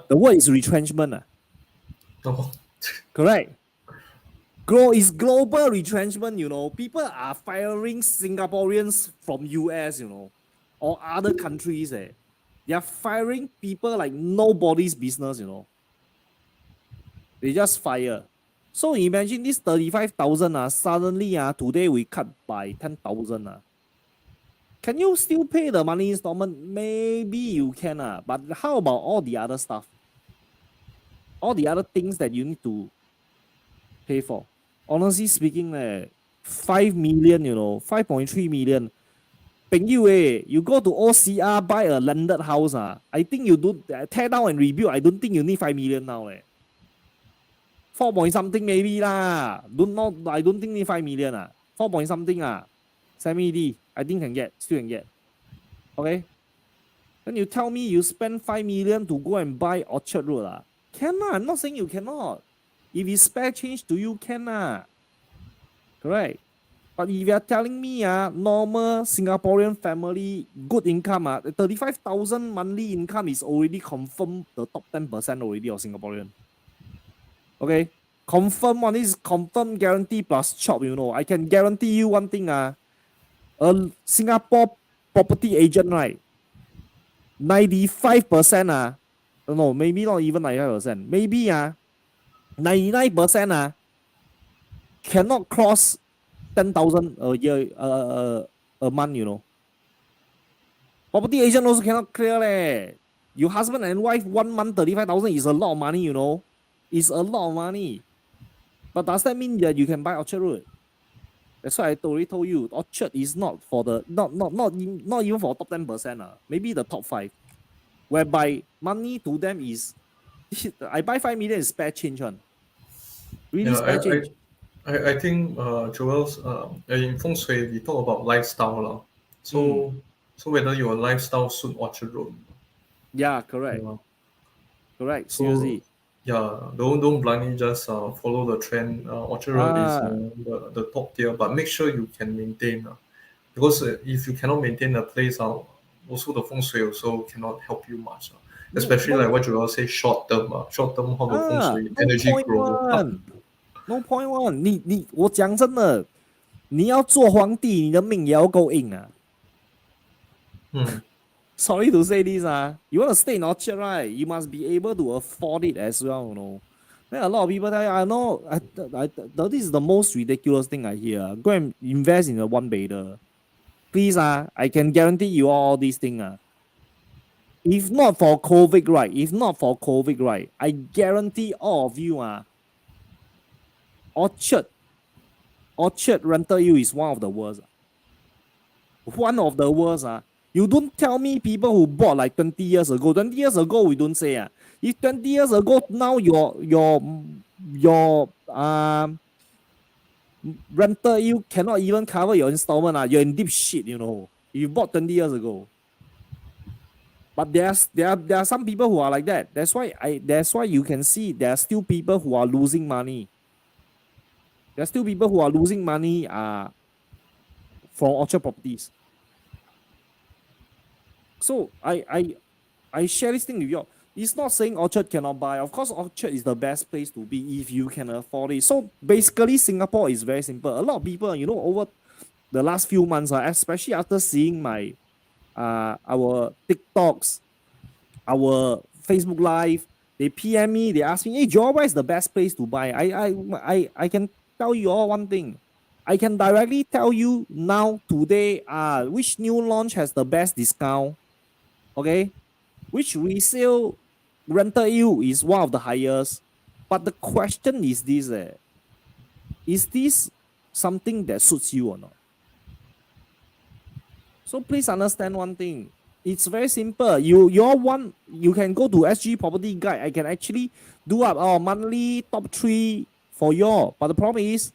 The word is retrenchment. Oh. Correct. Is global retrenchment, you know. People are firing Singaporeans from US, you know, or other countries. They are firing people like nobody's business, you know. They just fire. So imagine this 35,000 suddenly today we cut by 10,000. Can you still pay the money installment? Maybe you can, but how about all the other stuff? All the other things that you need to pay for? Honestly speaking, 5 million, you know, 5.3 million. You go to OCR, buy a landed house. I think you do tear down and rebuild. I don't think you need 5 million now. 4 point something maybe lah. I don't think need 5 million. 4 point something. Semi-D, I think still can get. Okay? Then you tell me you spend 5 million to go and buy Orchard Road. Can. I'm not saying you cannot. If it's spare change to you, can. Correct. But if you are telling me normal Singaporean family, good income, 35,000 monthly income is already confirmed the top 10% already of Singaporean. Okay? Confirm one is confirm guarantee plus chop, you know. I can guarantee you one thing, a Singapore property agent, right? 95%, no, maybe not even 95%. Maybe 99% cannot cross 10,000 a year a month, you know. Property agent also cannot clear. Your husband and wife 1 month 35,000 is a lot of money, you know. It's a lot of money. But does that mean that you can buy Orchard Road? That's why I already told you, Orchard is not for the not even for top 10%. Maybe the top 5. Whereby money to them is I buy 5 million is spare change one. Really spare change. I think Joel's in Feng Shui we talk about lifestyle. So whether your lifestyle suit Orchard Road. Yeah, correct. Correct. So, seriously. Yeah, don't blindly just follow the trend. Orchard Road is the top tier, but make sure you can maintain. Because if you cannot maintain a place, also the feng shui also cannot help you much. Especially like what you all say, short term, how the feng shui energy grow. No point one. 我讲真的，你要做皇帝，你的命也要够硬啊。Sorry to say this, you want to stay in Orchard, right? You must be able to afford it as well, you know. Then a lot of people tell you, I know, this is the most ridiculous thing I hear. Go and invest in a 1 bedder. Please, I can guarantee you all these things. If not for COVID, right? I guarantee all of you, Orchard Orchard rental yield is one of the worst. One of the worst. You don't tell me people who bought like 20 years ago. 20 years ago, we don't say. If 20 years ago, now your rental yield cannot even cover your installment. You're in deep shit, you know. If you bought 20 years ago. But there are some people who are like that. That's why you can see there are still people who are losing money. There are still people who are losing money from Orchard properties. So I share this thing with you. It's not saying Orchard cannot buy. Of course, Orchard is the best place to be if you can afford it. So basically, Singapore is very simple. A lot of people, you know, over the last few months, especially after seeing my our TikToks, our Facebook Live, they PM me, they ask me, hey Joel, where is the best place to buy? I can tell you all one thing. I can directly tell you now, today, which new launch has the best discount. Okay? Which resale rental yield is one of the highest. But the question is this: is this something that suits you or not? So please understand one thing. It's very simple. You can go to SG Property Guide. I can actually do up our monthly top 3 for you. But the problem is,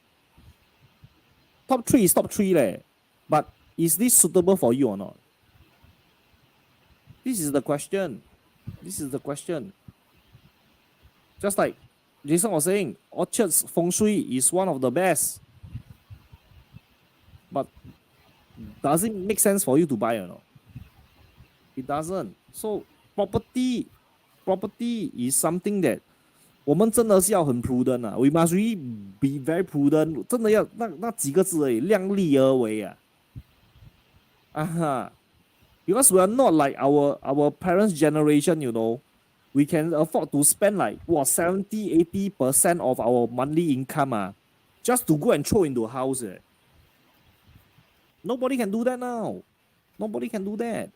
top 3 is top 3 leh. But is this suitable for you or not? This is the question. This is the question. Just like Jason was saying, Orchard's Fengshui is one of the best. But does it make sense for you to buy or not? It doesn't. So property is something that 我们真的是要很 prudent We must really be very prudent. 真的要那几个字而已，量力而为Because we are not like our parents' generation, you know. We can afford to spend like 70-80% of our monthly income just to go and throw into a house. Nobody can do that now. Nobody can do that.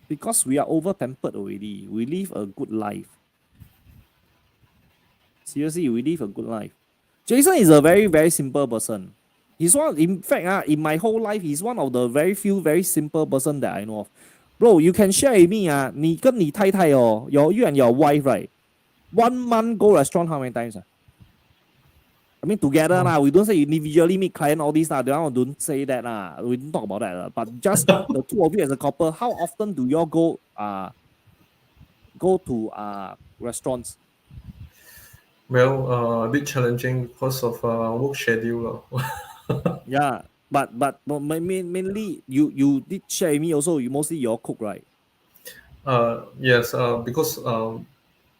Because we are over pampered already. We live a good life. Seriously, we live a good life. Jason is a very, very simple person. He's one, in fact, in my whole life, he's one of the very few very simple person that I know of. Bro, you can share with me, 你跟你太太you and your wife, right? 1 month go restaurant how many times? I mean together we don't say individually meet client all this don't say that we don't talk about that but just the two of you as a couple, how often do y'all go to restaurants? Well, a bit challenging because of work schedule. Yeah, but mainly you did share with me also. You mostly you all cook, right? Yes, because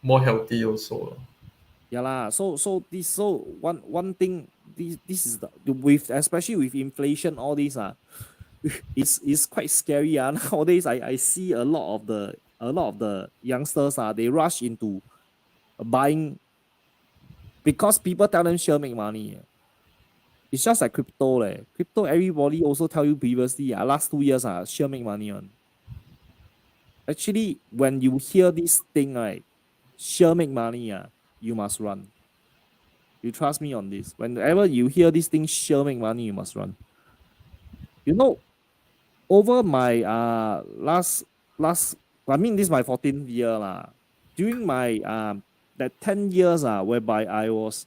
more healthy also. Yeah lah. So one thing. This is with especially with inflation all this it's quite scary Nowadays I see a lot of the youngsters they rush into buying because people tell them sure make money. It's just like crypto Crypto everybody also tell you previously last 2 years sure make money on. Actually, when you hear this thing right, sure make money you must run. You trust me on this. Whenever you hear this thing sure make money, you must run. You know, over my last I mean this is my 14th year during my that 10 years whereby I was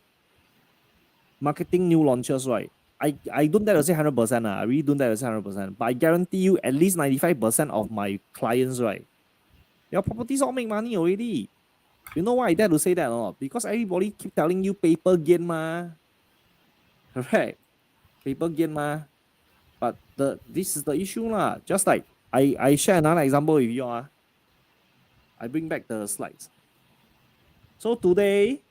marketing new launches, right? I don't dare to say 100%. I really don't dare to say 100%. But I guarantee you at least 95% of my clients, right? Your properties all make money already. You know why I dare to say that or not? Because everybody keep telling you paper gain Correct? Paper gain But this is the issue Just like I share another example with you I bring back the slides. So today,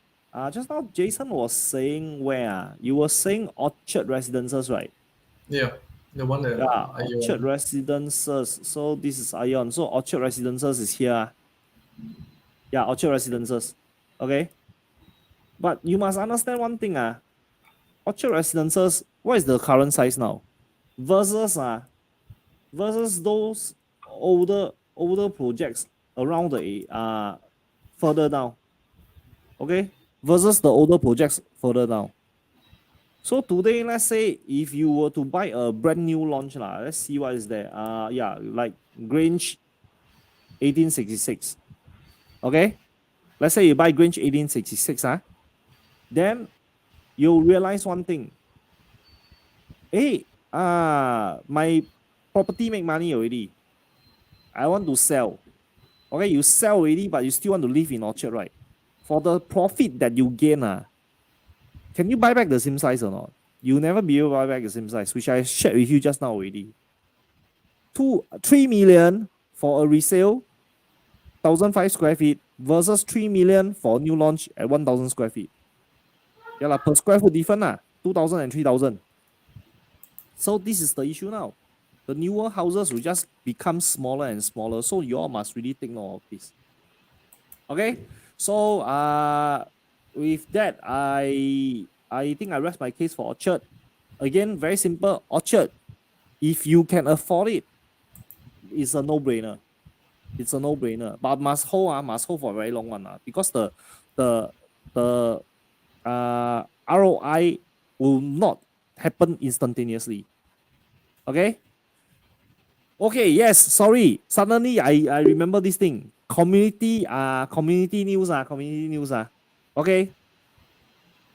just now Jason was saying where you were saying Orchard Residences, right? Yeah, the one that Orchard Residences. So this is Ion. So Orchard Residences is here. Yeah, Orchard Residences. Okay. But you must understand one thing Orchard Residences, what is the current size now? Versus those older projects around the further down. Okay? Versus the older projects further down. So today, let's say if you were to buy a brand new launch, let's see what is there. Yeah, like Grange 1866. Okay, let's say you buy Grange 1866, then you'll realize one thing. Hey, my property make money already. I want to sell. Okay, you sell already, but you still want to live in Orchard, right? For the profit that you gain, can you buy back the same size or not? You'll never be able to buy back the same size, which I shared with you just now already. 3 million for a resale, 1,005 square feet versus 3 million for new launch at 1,000 square feet. Yeah, lah, per square foot different, 2,000 and 3,000. So this is the issue now. The newer houses will just become smaller and smaller. So you all must really take note of this. Okay, so with that, I think I rest my case for Orchard. Again, very simple. Orchard, if you can afford it, it's a no-brainer. It's a no-brainer. But must hold for a very long one, because the ROI will not happen instantaneously. Okay. Okay. Yes. Sorry. Suddenly, I remember this thing. Community news. Okay.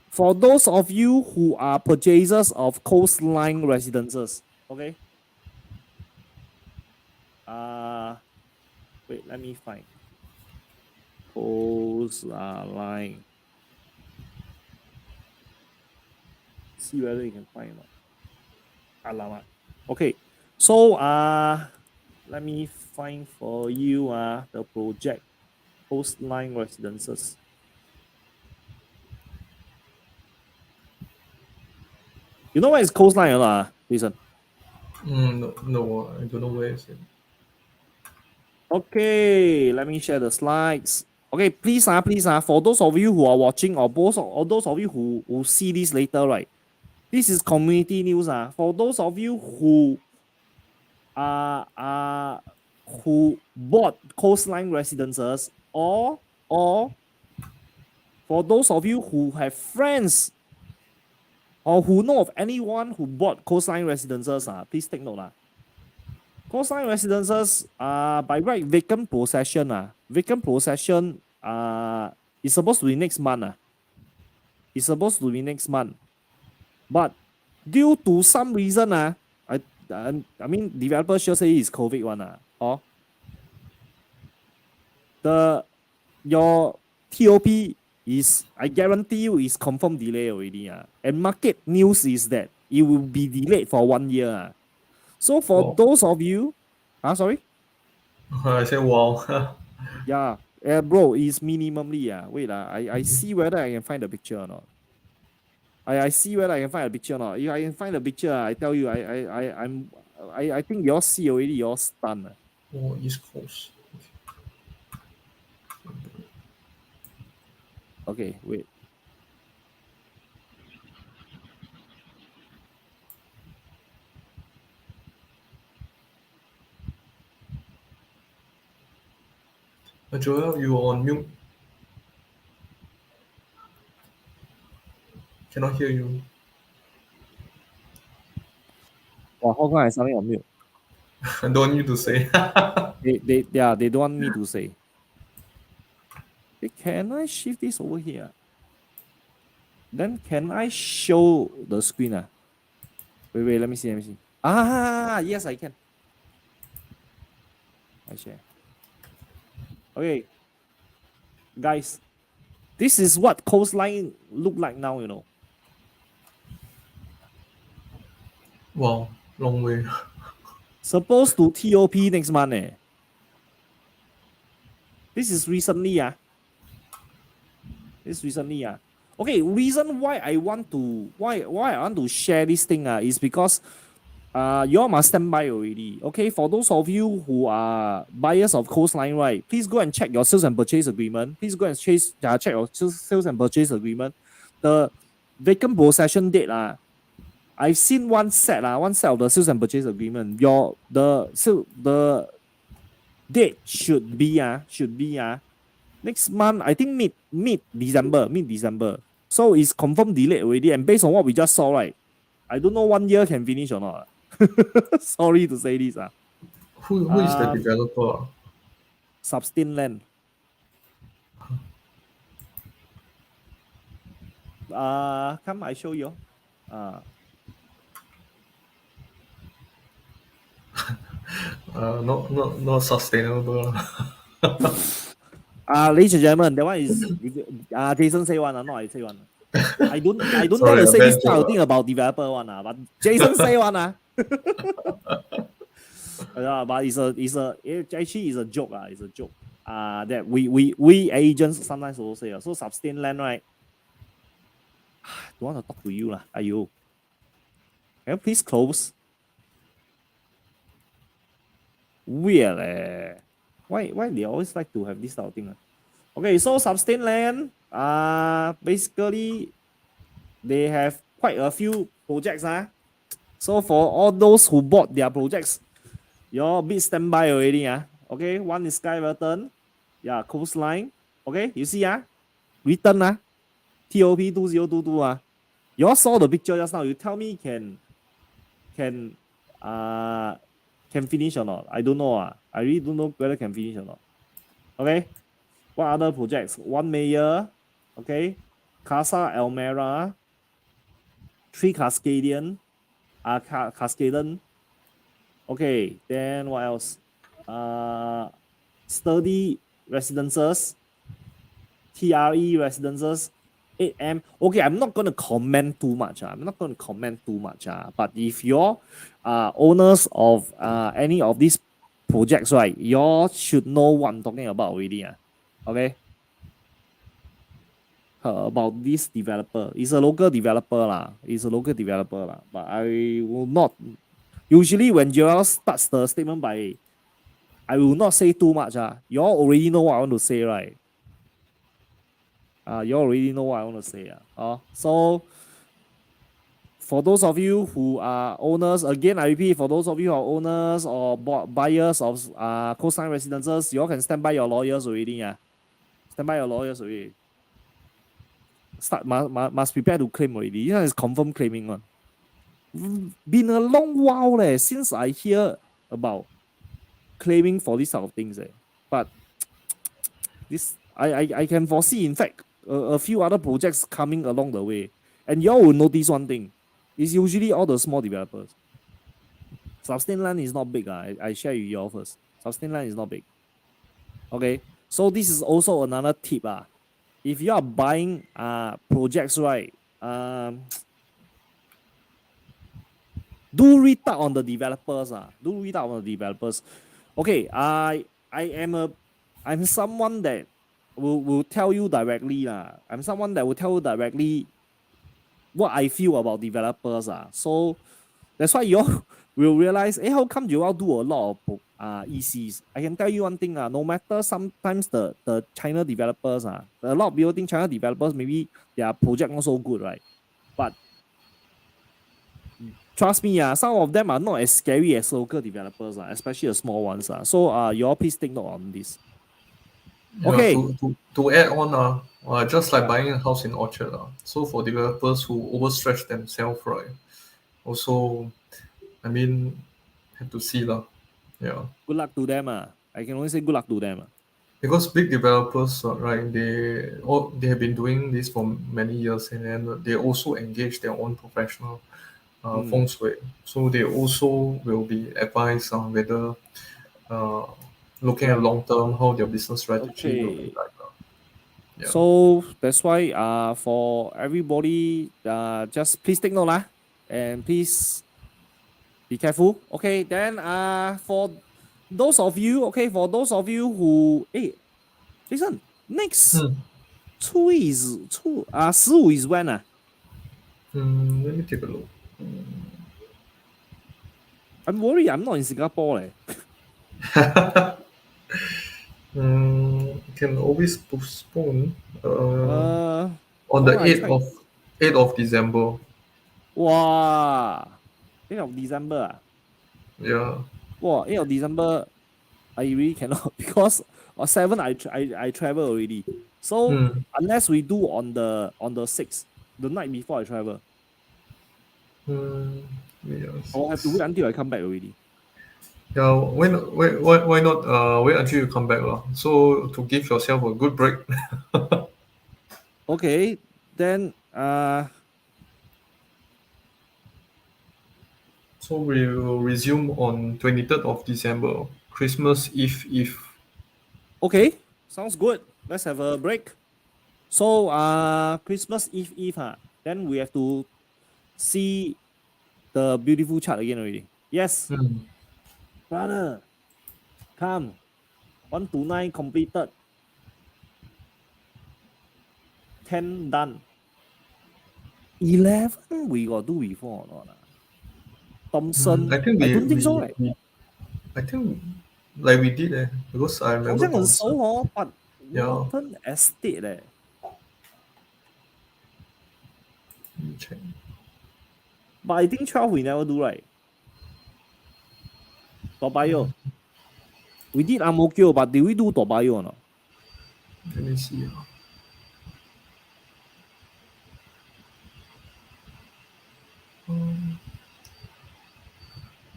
For those of you who are purchasers of coastline residences, okay. Wait. Let me find coastline. See whether you can find it. Alamak. Okay. So let me find for you the project coastline residences. You know where is coastline or not, Jason? No, I don't know where is it. Okay, let me share the slides. Okay, please, for those of you who are watching or those of you who see this later, right? This is community news. For those of you who bought coastline residences, or for those of you who have friends or who know of anyone who bought coastline residences, please take note. Coastline residences by right vacant possession. Vacant possession is supposed to be next month. It's supposed to be next month. But due to some reason, I mean developers sure say it's COVID one. Your TOP is, I guarantee you, is confirmed delay already. And market news is that it will be delayed for 1 year. So for those of you, sorry? I said wow. Yeah, bro, it's minimally. Wait, I see whether I can find the picture or not. I see whether I can find a picture or not. If I can find a picture, I tell you, I think you all see already, you all stunned. Oh, East Coast. Okay, wait. Joel, you are on mute. Cannot hear you. Well, how come I suddenly on mute? I don't want you to say. They don't want me to say. Can I shift this over here? Then can I show the screen? Wait, let me see. Yes, I can. I share. Okay. Guys, this is what coastline look like now, Wow, long way. Supposed to TOP next month. This is recently. Okay, reason why I want to share this thing is because you all must stand by already. Okay, for those of you who are buyers of coastline, right? Please go and check your sales and purchase agreement. Please go and check your sales and purchase agreement. The vacant possession date. I've seen one set of the sales and purchase agreement. The date should be next month. I think mid December. So it's confirmed delayed already. And based on what we just saw, right, I don't know 1 year can finish or not. Sorry to say this. Who is the developer? Substin Land. Come, I show you. Not sustainable. Ladies and gentlemen, that one is Jason say one, not I say one. I don't Sorry, dare to say this Avenger. kind of thing about developer one, but Jason say one. But it actually is a joke. It's a joke. That we agents sometimes also say. So sustain land, right? Don't want to talk to you. Ayo. Can you please close? Weird. Why they always like to have this type of thing? Okay, so sustain land. Basically, they have quite a few projects. So for all those who bought their projects, your bid standby already. Okay, one is Skyverton. Yeah, coastline. Okay, you see return TOP 2022 You all saw the picture just now. You tell me can finish or not? I don't know. I really don't know whether can finish or not. Okay. What other projects? One Mayor. Okay. Casa Elmera. 3 Cascadian. Cascaden. Okay. Then what else? Sturdy Residences. TRE Residences. 8M. Okay, I'm not going to comment too much. But if you're owners of any of these projects, right, you should know what I'm talking about already. Okay. About this developer. It's a local developer. But I will not. Usually, when Joel starts the statement by, I will not say too much. You all already know what I want to say, right? You already know what I want to say. So, for those of you who are owners, again, I repeat, for those of you who are owners or buyers of coastline residences, you all can stand by your lawyers already. Stand by your lawyers already. Must prepare to claim already. This is confirm claiming one. Been a long while since I hear about claiming for these type of things. But this I can foresee, in fact, a few other projects coming along the way. And y'all will notice one thing. It's usually all the small developers. Sustain land is not big. I share with y'all first. Sustain land is not big. Okay. So this is also another tip. If you are buying projects, right, do read up on the developers. Okay, I'm someone that will tell you directly. I'm someone that will tell you directly what I feel about developers. So that's why you all will realize, how come you all do a lot of ECs? I can tell you one thing. No matter sometimes the China developers, a lot of people think China developers, maybe their project not so good, right? But trust me, some of them are not as scary as local developers, especially the small ones. So you all please take note on this. Okay. To add on, just like buying a house in Orchard. So for developers who overstretch themselves, right? Also, I mean, have to see Yeah. Good luck to them. I can only say good luck to them. Because big developers, right? They have been doing this for many years, and then they also engage their own professional feng shui. So they also will be advised on whether looking at long term how their business strategy will be like. Yeah. So that's why for everybody, just please take note and please be careful. Okay, then for those of you who listen, next 15is when let me take a look. I'm worried I'm not in Singapore. Can always postpone. On the the 8th of December. Wow, 8th of December. Yeah. Wow, 8th of December, I really cannot because on 7 I travel already. So Mm. unless we do on the 6th, the night before I travel, Yes. I'll have to wait until I come back already. Yeah, why not wait until you come back lah? So to give yourself a good break. Okay, then So we will resume on 23rd of December, Christmas Eve. okay, sounds good. Let's have a break. So Christmas Eve then we have to see the beautiful chart again already. Yes, Mm. brother, come. 1 to 9 completed. 10 done. 11 we got do before or not? Thompson, I think I don't think so, right? I think like we did because I 好 remember 像很熟 Thomson. 哦 but Yeah. Northern Estate Let me check. But I think 12 we never do, right? Toa Payoh. We did Ang Mo Kio, but did we do Toa Payoh or not? Let me see.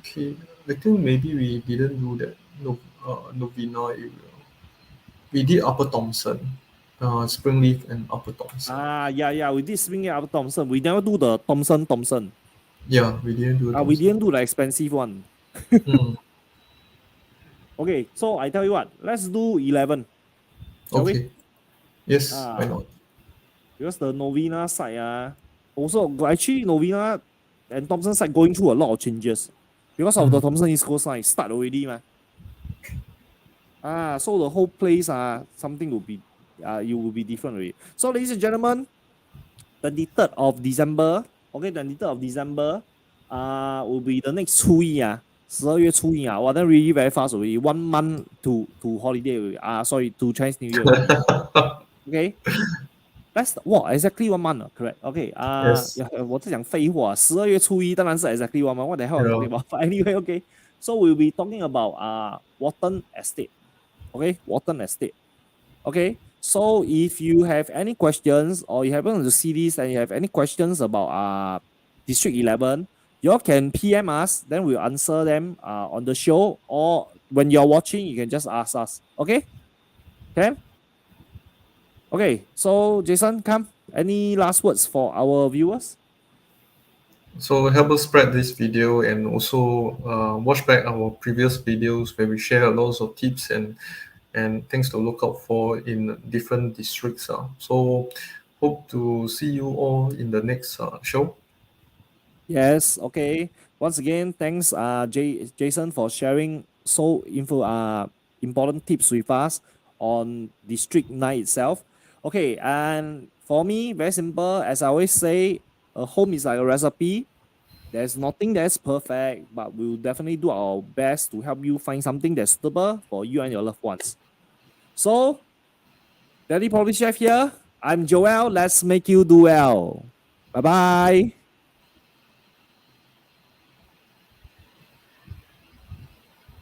Okay, I think maybe we didn't do that. No, Novena area. We did Upper Thomson, Springleaf and Upper Thomson. Yeah, we did Spring Up Thompson. We never do the Thompson. Yeah, we didn't do We Thomson. didn't do the expensive one. Mm, Okay, so I tell you what, let's do 11. Shall we? okay. Yes, why not? Because the Novena side also actually Novena and Thompson side going through a lot of changes because of the Thompson East Coast side start already so the whole place something will be you will be different already. So ladies and gentlemen, 23rd of December, okay, 23rd of December will be the next 初一12月初一wow, then really very fast already. 1 month to holiday already. Sorry, to Chinese New Year already. Okay. That's exactly 1 month, correct? Okay. Yes. 我在讲废话，12月初一当然是 exactly 1 month. What the hell I'm Yeah. talking about? But anyway, okay. So we'll be talking about Wharton Estate. Okay, Wharton Estate. Okay. So if you have any questions or you happen to see this and you have any questions about District 11, you all can PM us, then we'll answer them on the show, or when you're watching, you can just ask us. Okay? Okay? Okay, so Jason, come. Any last words for our viewers? So help us spread this video and also watch back our previous videos where we share lots of tips and things to look out for in different districts. So hope to see you all in the next show. Yes, okay. Once again, thanks Jason for sharing important tips with us on District 9 itself. Okay, and for me, very simple. As I always say, a home is like a recipe. There's nothing that's perfect, but we'll definitely do our best to help you find something that's suitable for you and your loved ones. So, Daddy Polish Chef here. I'm Joel. Let's make you do well. Bye bye.